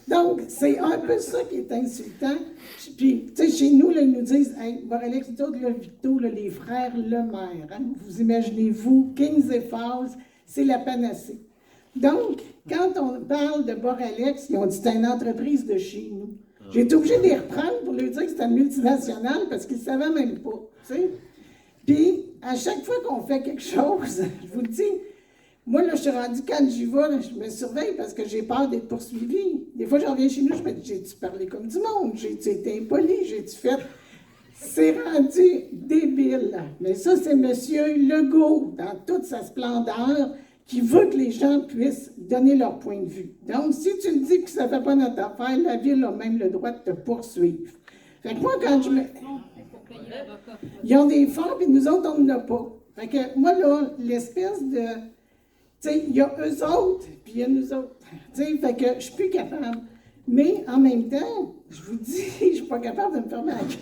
Donc, c'est un peu ça qui est insultant. Puis, tu sais, chez nous, là, ils nous disent, hey, Boralex, nous autres, là, Victo, là, les frères Lemaire, hein, vous imaginez-vous, Kings et Falls, c'est la panacée. Donc, quand on parle de Boralex, ils ont dit, c'est une entreprise de chez nous. J'ai été obligée de les reprendre pour leur dire que c'était une multinationale parce qu'ils ne savaient même pas, tu sais. Puis, à chaque fois qu'on fait quelque chose, je vous le dis, moi, là, je suis rendue, quand j'y vais, là, je me surveille parce que j'ai peur d'être poursuivie. Des fois, je reviens chez nous, je me dis, j'ai-tu parlé comme du monde? J'ai-tu été impoli? J'ai-tu fait... C'est rendu débile. Mais ça, c'est M. Legault, dans toute sa splendeur, qui veut que les gens puissent donner leur point de vue. Donc, si tu me dis que ça ne fait pas notre affaire, la Ville a même le droit de te poursuivre. Fait que moi, quand je me... Ils ont des fonds, puis nous autres, on n'en a pas. Fait que moi, là, l'espèce de... Tu sais, il y a eux autres, puis il y a nous autres. Tu sais, fait que je suis plus capable. Mais en même temps, je vous dis, je suis pas capable de me fermer la gueule.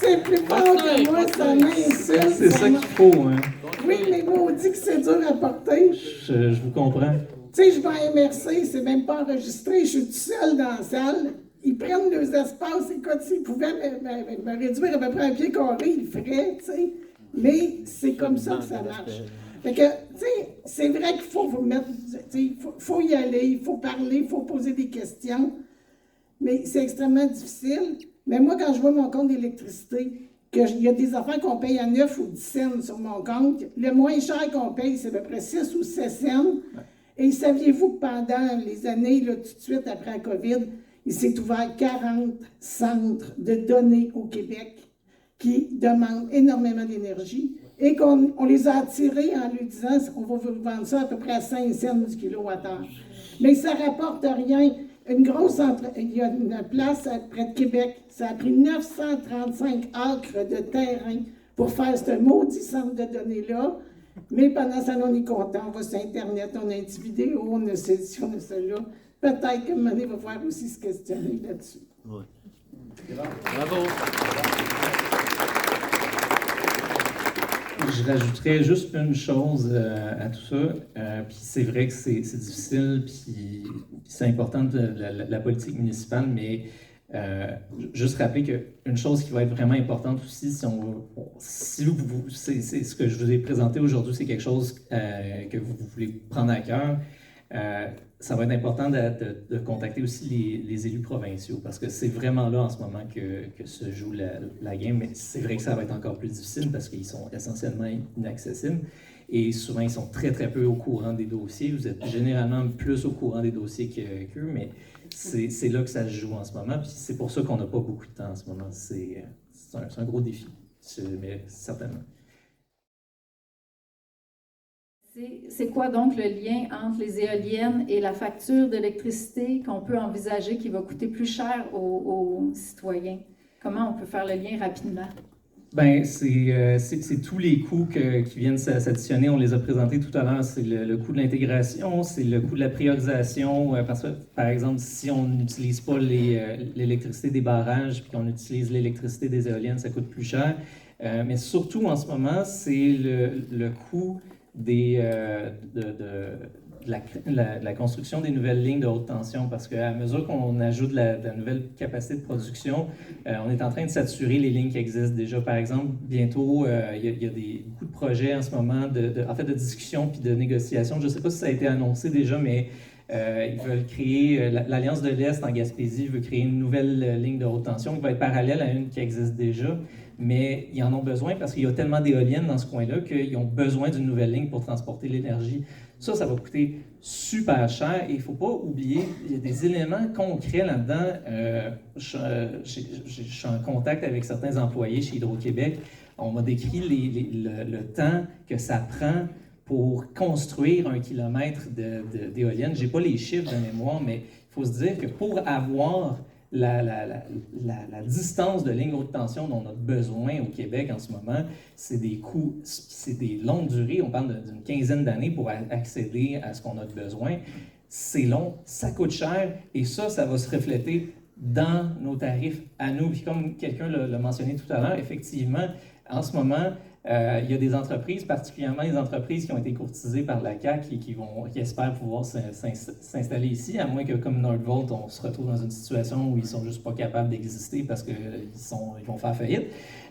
C'est plus fort que moi, ça m'insulte. C'est ça qu'il faut, hein. Oui, mais on dit que c'est dur à porter. Je vous comprends. Tu sais, je vais à MRC, c'est même pas enregistré, je suis tout seul dans la salle. Ils prennent leurs espaces, écoute, s'ils pouvaient me réduire à peu près un pied carré, ils le feraient, tu sais. Mais c'est comme ça que ça marche. Fait que, tu sais, c'est vrai qu'il faut vous mettre, tu sais, faut y aller, il faut parler, il faut poser des questions. Mais c'est extrêmement difficile. Mais moi, quand je vois mon compte d'électricité, qu'il y a des affaires qu'on paye à 9 ou 10 cents sur mon compte, le moins cher qu'on paye, c'est à peu près 6 ou 7 cents. Et saviez-vous que pendant les années, là, tout de suite après la COVID, il s'est ouvert 40 centres de données au Québec qui demandent énormément d'énergie et qu'on les a attirés en lui disant qu'on va vous vendre ça à peu près à 5 cents du kilowattheure. Mais ça ne rapporte rien. Il y a une place près de Québec, ça a pris 935 acres de terrain pour faire ce maudit centre de données-là. Mais pendant ça, on est content, on va sur Internet, on a une petite vidéo, on a ceci, on a cela. Peut-être qu'à un moment donné, il va falloir aussi se questionner là-dessus. Oui. Bravo. Je rajouterais juste une chose à tout ça, puis c'est vrai que c'est difficile, puis c'est important de la politique municipale, mais juste rappeler qu'une chose qui va être vraiment importante aussi, si c'est ce que je vous ai présenté aujourd'hui, c'est quelque chose que vous voulez prendre à cœur, Ça va être important de contacter aussi les élus provinciaux, parce que c'est vraiment là en ce moment que se joue la game, mais c'est vrai que ça va être encore plus difficile parce qu'ils sont essentiellement inaccessibles et souvent ils sont très très peu au courant des dossiers. Vous êtes généralement plus au courant des dossiers qu'eux, mais c'est là que ça se joue en ce moment, puis c'est pour ça qu'on n'a pas beaucoup de temps en ce moment. C'est un gros défi, mais certainement. C'est quoi donc le lien entre les éoliennes et la facture d'électricité qu'on peut envisager qui va coûter plus cher aux citoyens? Comment on peut faire le lien rapidement? Bien, c'est tous les coûts qui viennent s'additionner. On les a présentés tout à l'heure. C'est le coût de l'intégration, c'est le coût de la priorisation. Parce que, par exemple, si on n'utilise pas l'électricité des barrages puis qu'on utilise l'électricité des éoliennes, ça coûte plus cher. Mais surtout, en ce moment, c'est le coût de la construction des nouvelles lignes de haute tension, parce qu'à mesure qu'on ajoute de la nouvelle capacité de production, on est en train de saturer les lignes qui existent déjà. Par exemple, bientôt, il y a beaucoup de projets en ce moment, en fait, de discussion puis de négociation. Je ne sais pas si ça a été annoncé déjà, mais ils veulent créer, l'Alliance de l'Est en Gaspésie veut créer une nouvelle ligne de haute tension qui va être parallèle à une qui existe déjà. Mais ils en ont besoin parce qu'il y a tellement d'éoliennes dans ce coin-là qu'ils ont besoin d'une nouvelle ligne pour transporter l'énergie. Ça va coûter super cher et il ne faut pas oublier, il y a des éléments concrets là-dedans. Je suis en contact avec certains employés chez Hydro-Québec. On m'a décrit le temps que ça prend pour construire 1 kilomètre d'éoliennes. Je n'ai pas les chiffres de mémoire, mais il faut se dire que pour avoir la distance de ligne haute tension dont on a besoin au Québec en ce moment, c'est des coûts, c'est des longues durées. On parle d'une quinzaine d'années pour accéder à ce qu'on a besoin. C'est long, ça coûte cher et ça va se refléter dans nos tarifs à nous. Puis comme quelqu'un l'a mentionné tout à l'heure, effectivement, en ce moment, il y a des entreprises, particulièrement les entreprises qui ont été courtisées par la CAQ et qui espèrent pouvoir s'installer ici, à moins que, comme Nordvolt, on se retrouve dans une situation où ils ne sont juste pas capables d'exister parce qu'ils vont faire faillite,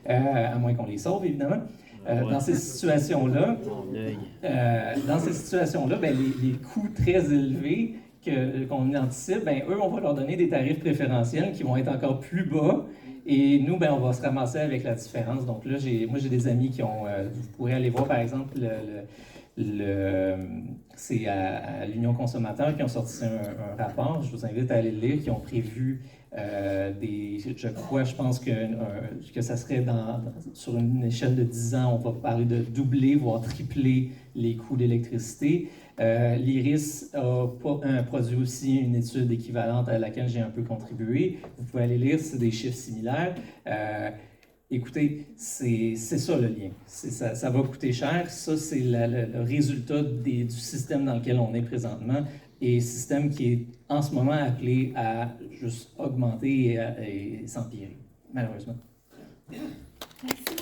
à moins qu'on les sauve, évidemment. Dans ces situations-là, ben, les coûts très élevés qu'on anticipe, ben, eux, on va leur donner des tarifs préférentiels qui vont être encore plus bas. Et nous, ben, on va se ramasser avec la différence. Donc là, moi, j'ai des amis qui ont... vous pourrez aller voir, par exemple, c'est à l'Union consommateur qui ont sorti un rapport. Je vous invite à aller le lire, qui ont prévu je pense que ça serait sur une échelle de 10 ans, on va parler de doubler, voire tripler les coûts d'électricité. L'IRIS a produit aussi une étude équivalente à laquelle j'ai un peu contribué. Vous pouvez aller lire, c'est des chiffres similaires. Écoutez, c'est ça le lien. Ça va coûter cher. Ça, c'est le résultat du système dans lequel on est présentement et système qui est en ce moment appelé à juste augmenter et s'empirer, malheureusement. Merci.